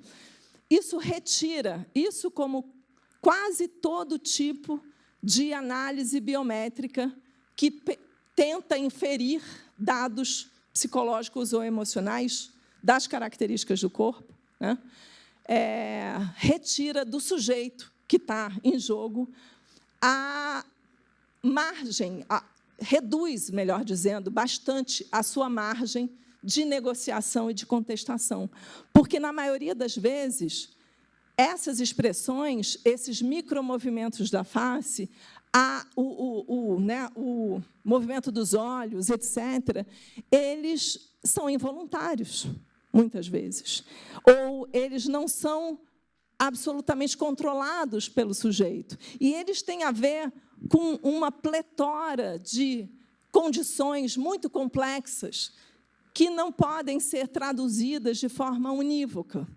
B: Isso retira, isso como quase todo tipo de análise biométrica que tenta inferir dados psicológicos ou emocionais das características do corpo, né? Retira do sujeito que está em jogo a margem, reduz, melhor dizendo, bastante a sua margem de negociação e de contestação. Porque, na maioria das vezes, essas expressões, esses micromovimentos da face, o movimento dos olhos, etc., eles são involuntários, muitas vezes. Ou eles não são absolutamente controlados pelo sujeito. E eles têm a ver com uma pletora de condições muito complexas que não podem ser traduzidas de forma unívoca.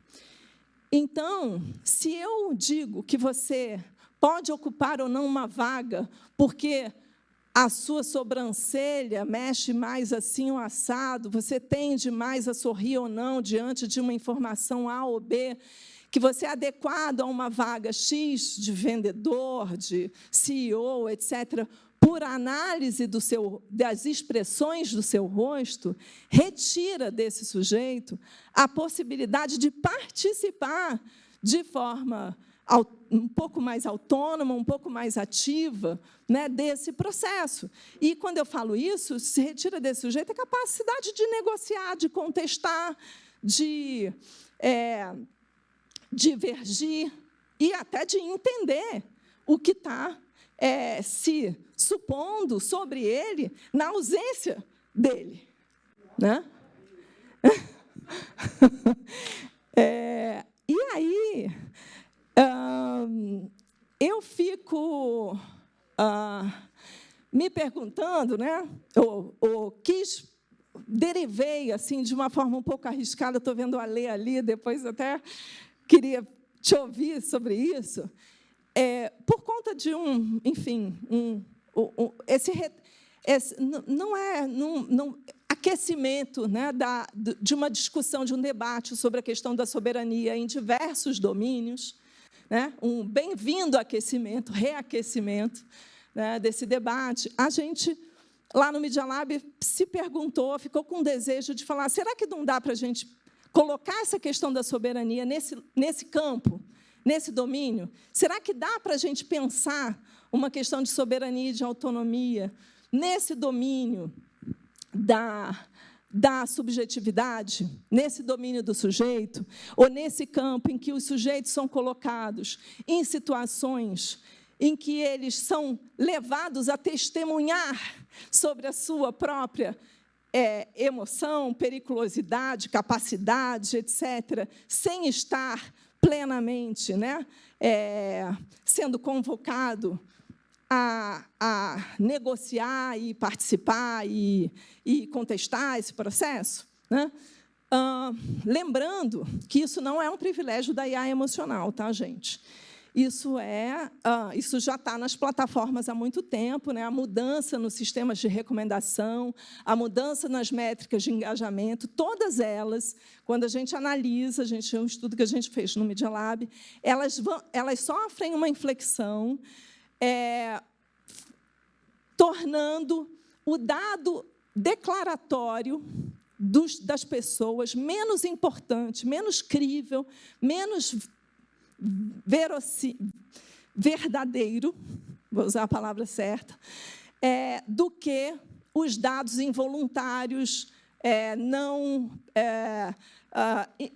B: Então, se eu digo que você pode ocupar ou não uma vaga porque a sua sobrancelha mexe mais assim ou assado, você tende mais a sorrir ou não diante de uma informação A ou B, que você é adequado a uma vaga X de vendedor, de CEO, etc., por análise das expressões do seu rosto, retira desse sujeito a possibilidade de participar de forma um pouco mais autônoma, um pouco mais ativa, né, desse processo. E, quando eu falo isso, se retira desse sujeito a capacidade de negociar, de contestar, de divergir e até de entender o que está se supondo sobre ele na ausência dele, né? E aí eu fico me perguntando, né? Derivei assim de uma forma um pouco arriscada. Estou vendo a Lê ali, depois até queria te ouvir sobre isso. Por conta de aquecimento, né, de uma discussão, de um debate sobre a questão da soberania em diversos domínios, né, um bem-vindo aquecimento, reaquecimento, né, desse debate. A gente, lá no Media Lab, se perguntou, ficou com o desejo de falar, será que não dá para a gente colocar essa questão da soberania nesse campo, nesse domínio? Será que dá para a gente pensar uma questão de soberania e de autonomia nesse domínio da subjetividade, nesse domínio do sujeito, ou nesse campo em que os sujeitos são colocados em situações em que eles são levados a testemunhar sobre a sua própria emoção, periculosidade, capacidade, etc., sem estar plenamente, né, sendo convocado a negociar e participar e contestar esse processo, né? Lembrando que isso não é um privilégio da IA emocional, tá, gente? Isso já está nas plataformas há muito tempo, né? A mudança nos sistemas de recomendação, a mudança nas métricas de engajamento, todas elas, quando a gente analisa, um estudo que a gente fez no Media Lab, elas sofrem uma inflexão, tornando o dado declaratório das pessoas menos importante, menos crível, menos verdadeiro, vou usar a palavra certa, do que os dados involuntários,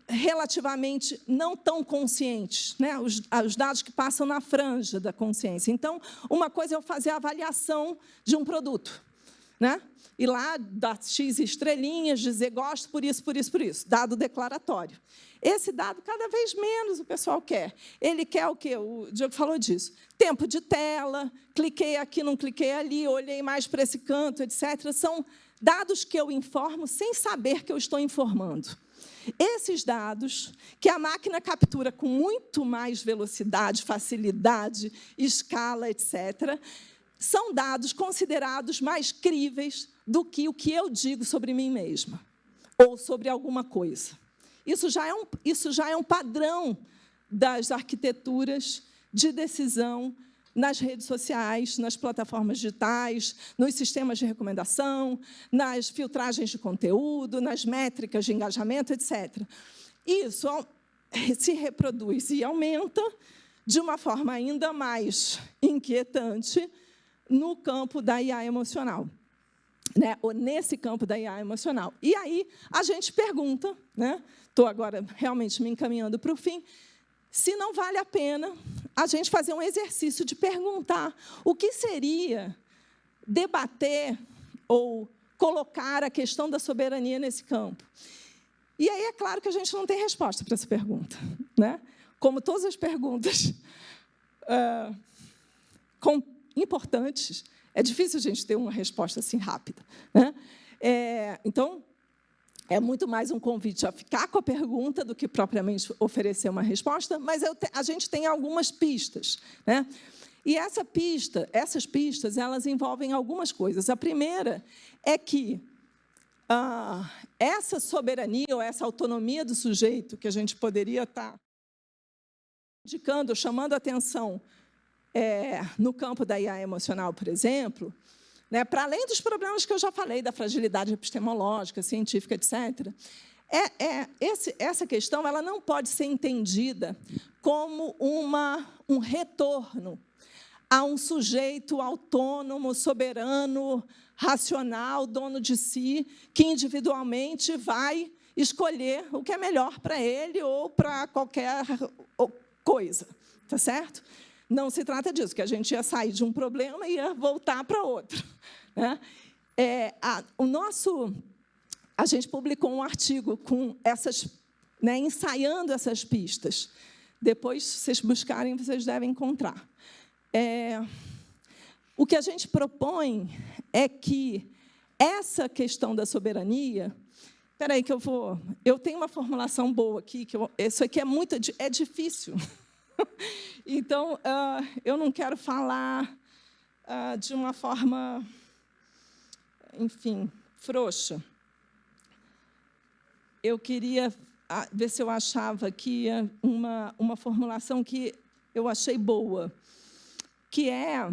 B: relativamente não tão conscientes, né? Os dados que passam na franja da consciência. Então, uma coisa é eu fazer a avaliação de um produto, né? E lá, dar X estrelinhas, dizer gosto por isso, por isso, por isso. Dado declaratório. Esse dado, cada vez menos o pessoal quer. Ele quer o quê? O Diogo falou disso. Tempo de tela, cliquei aqui, não cliquei ali, olhei mais para esse canto, etc. São dados que eu informo sem saber que eu estou informando. Esses dados, que a máquina captura com muito mais velocidade, facilidade, escala, etc., são dados considerados mais críveis do que o que eu digo sobre mim mesma ou sobre alguma coisa. Isso já é um padrão das arquiteturas de decisão nas redes sociais, nas plataformas digitais, nos sistemas de recomendação, nas filtragens de conteúdo, nas métricas de engajamento, etc. Isso se reproduz e aumenta de uma forma ainda mais inquietante no campo da IA emocional, né? Ou nesse campo da IA emocional. E aí a gente pergunta, né? Estou agora realmente me encaminhando para o fim, se não vale a pena a gente fazer um exercício de perguntar o que seria debater ou colocar a questão da soberania nesse campo. E aí é claro que a gente não tem resposta para essa pergunta, né? Como todas as perguntas importantes, é difícil a gente ter uma resposta assim rápida, né? Então, é muito mais um convite a ficar com a pergunta do que propriamente oferecer uma resposta, mas a gente tem algumas pistas, né? E essas pistas, elas envolvem algumas coisas. A primeira é que essa soberania ou essa autonomia do sujeito que a gente poderia estar indicando, chamando a atenção no campo da IA emocional, por exemplo, né, para além dos problemas que eu já falei, da fragilidade epistemológica, científica, etc., essa questão ela não pode ser entendida como um retorno a um sujeito autônomo, soberano, racional, dono de si, que individualmente vai escolher o que é melhor para ele ou para qualquer coisa, tá certo? Não se trata disso, que a gente ia sair de um problema e ia voltar para outro, né? A gente publicou um artigo com essas, né, ensaiando essas pistas. Depois, se vocês buscarem, vocês devem encontrar. O que a gente propõe é que essa questão da soberania... Espera aí, que eu tenho uma formulação boa aqui, isso aqui é difícil. Então, eu não quero falar de uma forma, enfim, frouxa. Eu queria ver se eu achava aqui uma formulação que eu achei boa, que é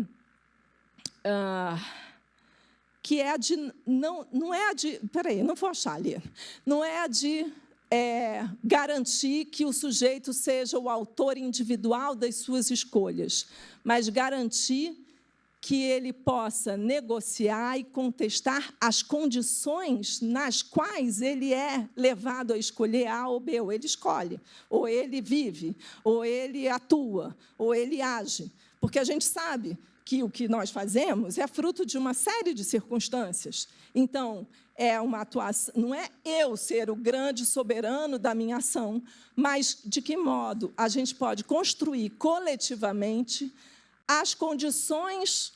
B: a de... Não é a de... Espera aí, não vou achar ali. Não é a de... garantir que o sujeito seja o autor individual das suas escolhas, mas garantir que ele possa negociar e contestar as condições nas quais ele é levado a escolher A ou B, ou ele escolhe, ou ele vive, ou ele atua, ou ele age. Porque a gente sabe que o que nós fazemos é fruto de uma série de circunstâncias. Então, é uma atuação, não é eu ser o grande soberano da minha ação, mas de que modo a gente pode construir coletivamente as condições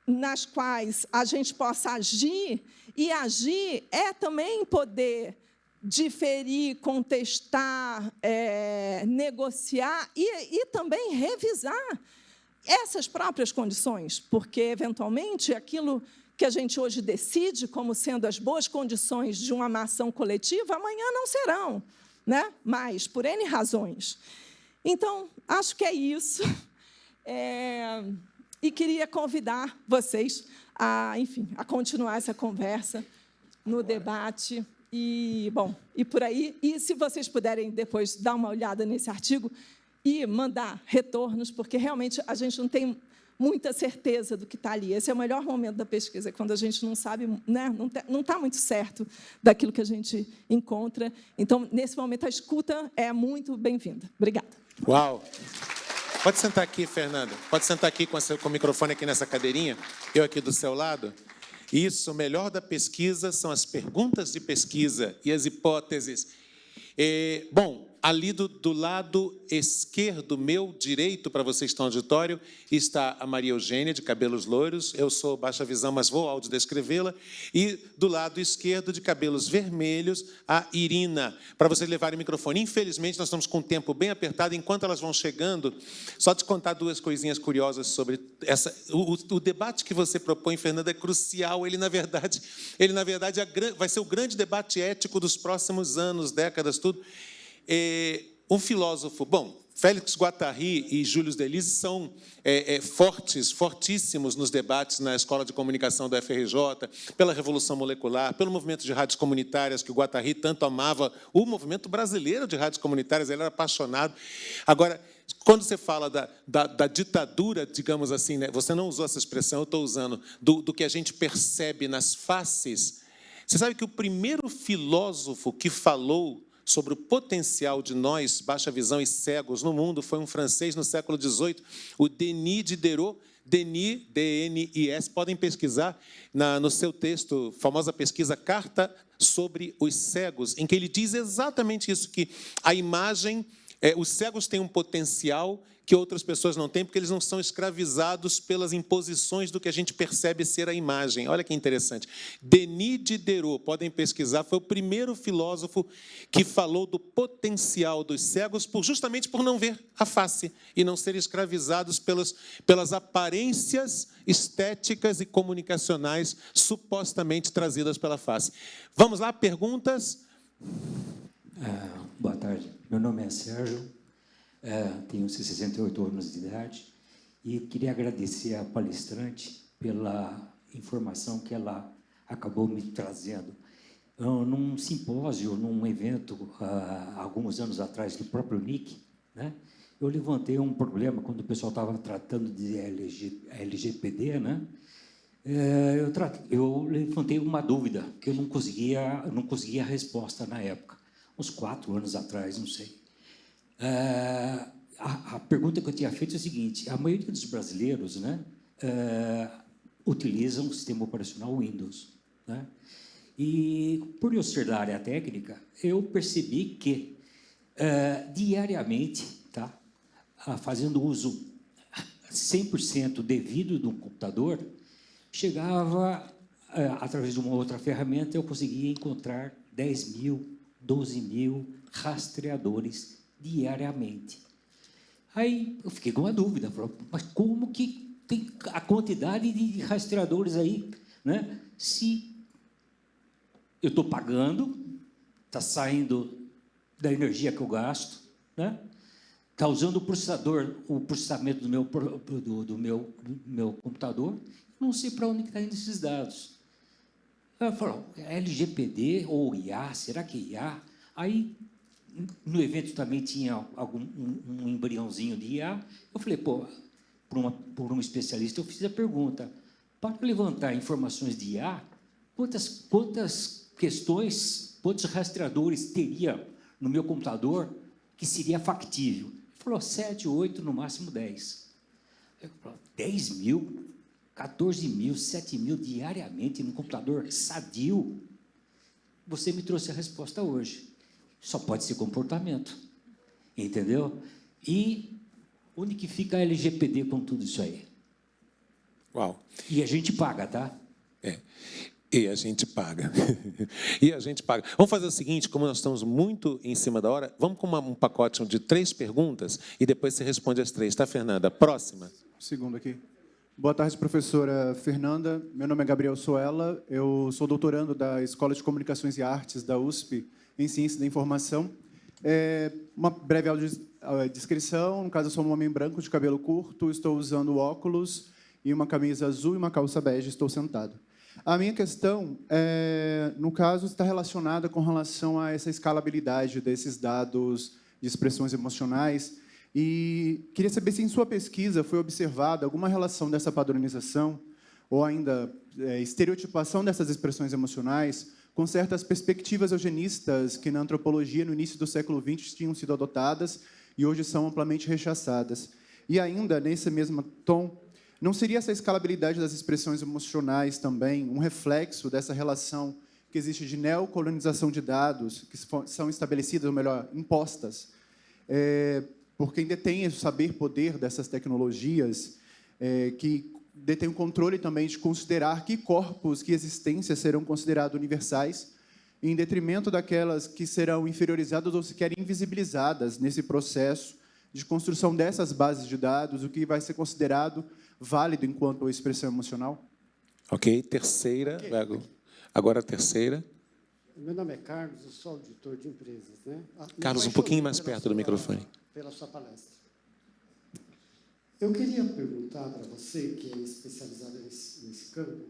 B: nas quais a gente possa agir, e agir é também poder diferir, contestar, negociar e também revisar essas próprias condições, porque, eventualmente, aquilo que a gente hoje decide como sendo as boas condições de uma ação coletiva, amanhã não serão, né? Mas por N razões. Então, acho que é isso. E queria convidar vocês a, enfim, a continuar essa conversa no debate. E, bom, e por aí. E se vocês puderem depois dar uma olhada nesse artigo e mandar retornos, porque realmente a gente não tem muita certeza do que está ali. Esse é o melhor momento da pesquisa, quando a gente não sabe, né, não está muito certo daquilo que a gente encontra. Então, nesse momento, a escuta é muito bem-vinda. Obrigada.
A: Uau! Pode sentar aqui, Fernanda. Pode sentar aqui com o microfone aqui nessa cadeirinha, eu aqui do seu lado. Isso, o melhor da pesquisa são as perguntas de pesquisa e as hipóteses. Bom, ali do lado esquerdo, meu direito, para vocês que estão no auditório, está a Maria Eugênia, de cabelos loiros. Eu sou baixa visão, mas vou audiodescrevê-la. E do lado esquerdo, de cabelos vermelhos, a Irina. Para vocês levarem o microfone. Infelizmente, nós estamos com um tempo bem apertado. Enquanto elas vão chegando, só te contar duas coisinhas curiosas sobre essa. O debate que você propõe, Fernanda, é crucial. Ele, na verdade, vai ser o grande debate ético dos próximos anos, décadas, tudo. Um filósofo, bom, Félix Guattari e Júlio Delise são fortíssimos nos debates na Escola de Comunicação da FRJ, pela Revolução Molecular, pelo movimento de rádios comunitárias, que o Guattari tanto amava, o movimento brasileiro de rádios comunitárias, ele era apaixonado. Agora, quando você fala da ditadura, digamos assim, né, você não usou essa expressão, eu estou usando, do que a gente percebe nas faces, você sabe que o primeiro filósofo que falou sobre o potencial de nós, baixa visão e cegos no mundo, foi um francês no século XVIII, o Denis Diderot. Denis, D-N-I-S, podem pesquisar no seu texto, famosa pesquisa Carta sobre os Cegos, em que ele diz exatamente isso, que a imagem, os cegos têm um potencial que outras pessoas não têm, porque eles não são escravizados pelas imposições do que a gente percebe ser a imagem. Olha que interessante. Denis Diderot, podem pesquisar, foi o primeiro filósofo que falou do potencial dos cegos justamente por não ver a face e não serem escravizados pelas aparências estéticas e comunicacionais supostamente trazidas pela face. Vamos lá, perguntas?
C: Boa tarde. Meu nome é Sérgio. Tenho 68 anos de idade e queria agradecer à palestrante pela informação que ela acabou me trazendo. Num simpósio, num evento, há alguns anos atrás, do próprio NIC, né, eu levantei um problema quando o pessoal estava tratando de LGPD, né? Eu levantei uma dúvida que eu não conseguia a resposta na época, uns 4 anos atrás, não sei. A pergunta que eu tinha feito é a seguinte: a maioria dos brasileiros, né, utilizam o sistema operacional Windows, né? E, por eu ser da área técnica, eu percebi que, diariamente, tá, fazendo uso 100% devido de um computador, chegava, através de uma outra ferramenta, eu conseguia encontrar 10 mil, 12 mil rastreadores diariamente. Aí eu fiquei com uma dúvida, falei, mas como que tem a quantidade de rastreadores aí, né? Se eu estou pagando, está saindo da energia que eu gasto, né? Está usando o processamento do meu computador, não sei para onde está indo esses dados. Eu falo, LGPD ou IA, será que é IA? Aí, no evento também tinha um embriãozinho de IA. Eu falei, por um especialista, eu fiz a pergunta, para levantar informações de IA, quantas questões, quantos rastreadores teria no meu computador que seria factível? Ele falou, 7, 8, no máximo 10. Eu falei, 10 mil, 14 mil, 7 mil diariamente no computador sadio? Você me trouxe a resposta hoje. Só pode ser comportamento, entendeu? E onde que fica a LGPD com tudo isso aí?
A: Uau!
C: E a gente paga, tá?
A: E a gente paga. E a gente paga. Vamos fazer o seguinte, como nós estamos muito em cima da hora, vamos com um pacote de 3 perguntas e depois você responde as 3, tá, Fernanda? Próxima.
D: Segundo aqui. Boa tarde, professora Fernanda. Meu nome é Gabriel Soella. Eu sou doutorando da Escola de Comunicações e Artes da USP em Ciência da Informação. Uma breve descrição. No caso, eu sou um homem branco de cabelo curto, estou usando óculos e uma camisa azul e uma calça bege, estou sentado. A minha questão, no caso, está relacionada com relação a essa escalabilidade desses dados de expressões emocionais. E queria saber se, em sua pesquisa, foi observada alguma relação dessa padronização ou ainda estereotipação dessas expressões emocionais com certas perspectivas eugenistas que, na antropologia, no início do século XX, tinham sido adotadas e hoje são amplamente rechaçadas. E ainda, nesse mesmo tom, não seria essa escalabilidade das expressões emocionais também um reflexo dessa relação que existe de neocolonização de dados, que são estabelecidas, ou melhor, impostas, por quem detém o saber-poder dessas tecnologias, que detém o controle também de considerar que corpos, que existências serão considerados universais, em detrimento daquelas que serão inferiorizadas ou sequer invisibilizadas nesse processo de construção dessas bases de dados, o que vai ser considerado válido enquanto expressão emocional?
A: Ok, terceira. Okay. Agora a terceira.
E: Meu nome é Carlos, eu sou auditor de empresas, né?
A: Carlos, um pouquinho mais perto do microfone.
E: Pela sua palestra. Eu queria perguntar para você, que é especializado nesse campo,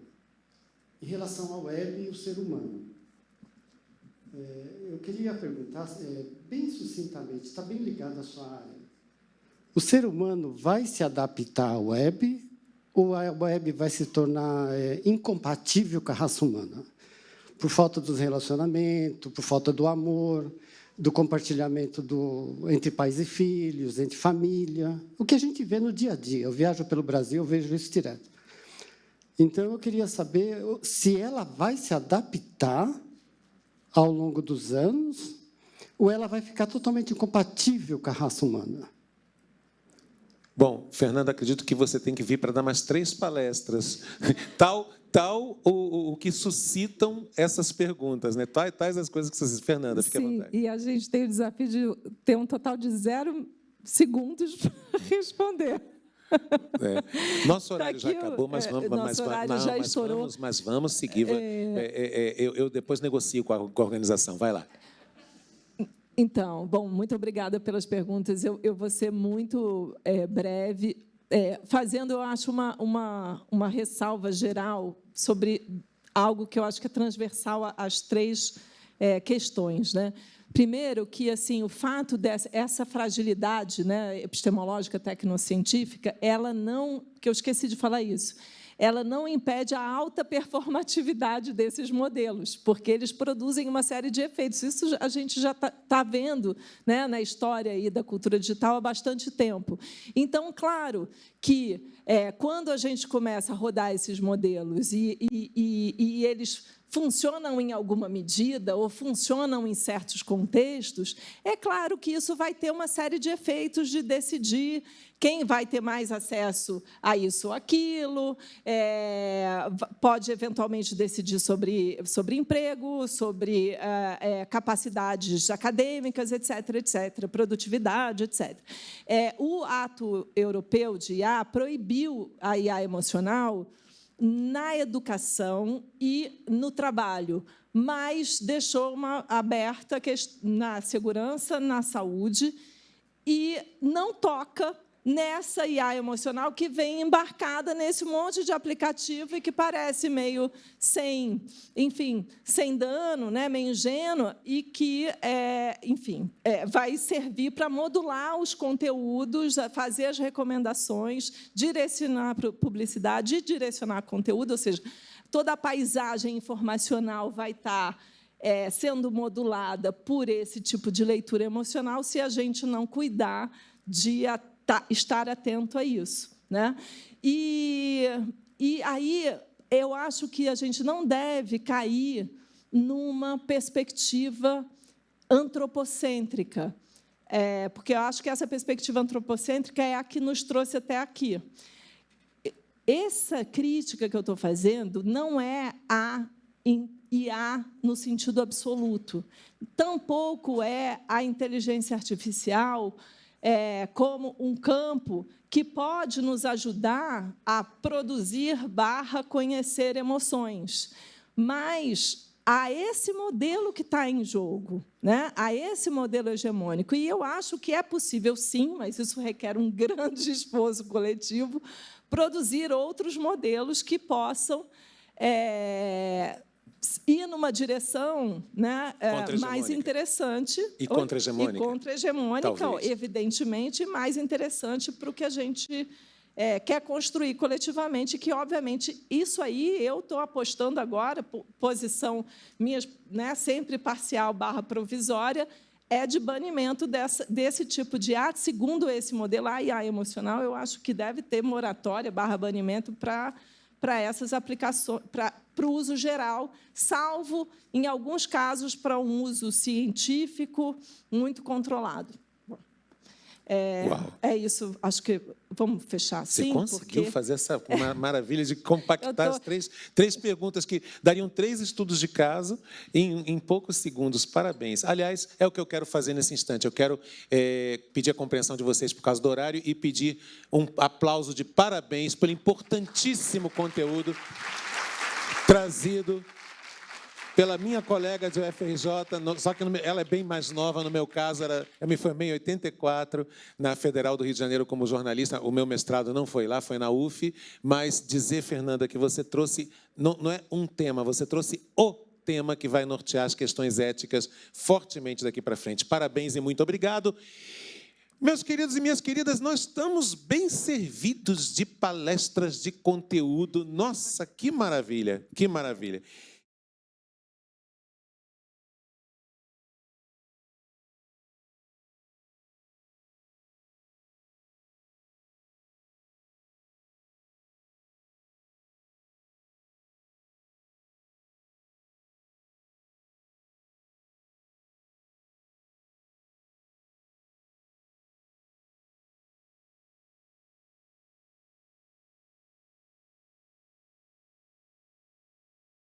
E: em relação ao web e o ser humano. Eu queria perguntar, bem sucintamente, está bem ligado à sua área. O ser humano vai se adaptar à web ou a web vai se tornar incompatível com a raça humana? Por falta dos relacionamentos, por falta do amor, do compartilhamento entre pais e filhos, entre família. O que a gente vê no dia a dia. Eu viajo pelo Brasil, eu vejo isso direto. Então, eu queria saber se ela vai se adaptar ao longo dos anos ou ela vai ficar totalmente incompatível com a raça humana.
A: Bom, Fernanda, acredito que você tem que vir para dar mais 3 palestras. Tal o que suscitam essas perguntas, né? Tais as coisas que você... Fernanda, fique à vontade.
B: Sim, e a gente tem o desafio de ter um total de 0 segundos para responder.
A: Nosso horário já acabou, mas vamos seguir. Eu depois negocio com a organização. Vai lá.
B: Então, bom, muito obrigada pelas perguntas. Eu vou ser muito breve, fazendo, eu acho, uma ressalva geral sobre algo que eu acho que é transversal às 3 questões, né? Primeiro, que assim, o fato dessa fragilidade, né, epistemológica, tecnocientífica, ela não, que eu esqueci de falar isso, ela não impede a alta performatividade desses modelos, porque eles produzem uma série de efeitos. Isso a gente já está vendo, né, na história aí da cultura digital há bastante tempo. Então, claro que quando a gente começa a rodar esses modelos e eles funcionam em alguma medida ou funcionam em certos contextos, é claro que isso vai ter uma série de efeitos de decidir quem vai ter mais acesso a isso ou aquilo, pode, eventualmente, decidir sobre emprego, sobre capacidades acadêmicas, etc., produtividade, etc. O Ato Europeu de IA proibiu a IA emocional na educação e no trabalho, mas deixou uma aberta na segurança, na saúde, e não toca nessa IA emocional que vem embarcada nesse monte de aplicativo e que parece meio sem dano, né, meio ingênua, e que, vai servir para modular os conteúdos, fazer as recomendações, direcionar para publicidade e direcionar conteúdo, ou seja, toda a paisagem informacional vai estar sendo modulada por esse tipo de leitura emocional se a gente não cuidar de estar atento a isso, né? E aí eu acho que a gente não deve cair numa perspectiva antropocêntrica, porque eu acho que essa perspectiva antropocêntrica é a que nos trouxe até aqui. essa crítica que eu estou fazendo não é a IA no sentido absoluto. Tampouco é a inteligência artificial como um campo que pode nos ajudar a produzir / conhecer emoções. Mas a esse modelo que está em jogo, né? A esse modelo hegemônico. E eu acho que é possível, sim, mas isso requer um grande esforço coletivo, produzir outros modelos que possam ir numa direção, né, mais interessante.
A: E contra-hegemônica.
B: E contra-hegemônica, evidentemente, mais interessante para o que a gente quer construir coletivamente, que, obviamente, isso aí eu estou apostando agora, posição minha, né, sempre parcial / provisória, é de banimento desse tipo de ato. Segundo esse modelo, a IA emocional, eu acho que deve ter moratória / banimento para essas aplicações, para o uso geral, salvo, em alguns casos, para um uso científico muito controlado. É isso, acho que vamos fechar assim.
A: Você conseguiu fazer essa maravilha de compactar as três perguntas que dariam 3 estudos de caso em poucos segundos. Parabéns. Aliás, é o que eu quero fazer nesse instante. Eu quero pedir a compreensão de vocês por causa do horário e pedir um aplauso de parabéns pelo importantíssimo conteúdo trazido pela minha colega de UFRJ, só que ela é bem mais nova, no meu caso, eu me formei em 84, na Federal do Rio de Janeiro como jornalista, o meu mestrado não foi lá, foi na UF, mas dizer, Fernanda, que você trouxe, não é um tema, você trouxe o tema que vai nortear as questões éticas fortemente daqui para frente. Parabéns e muito obrigado. Meus queridos e minhas queridas, nós estamos bem servidos de palestras de conteúdo. Nossa, que maravilha, que maravilha.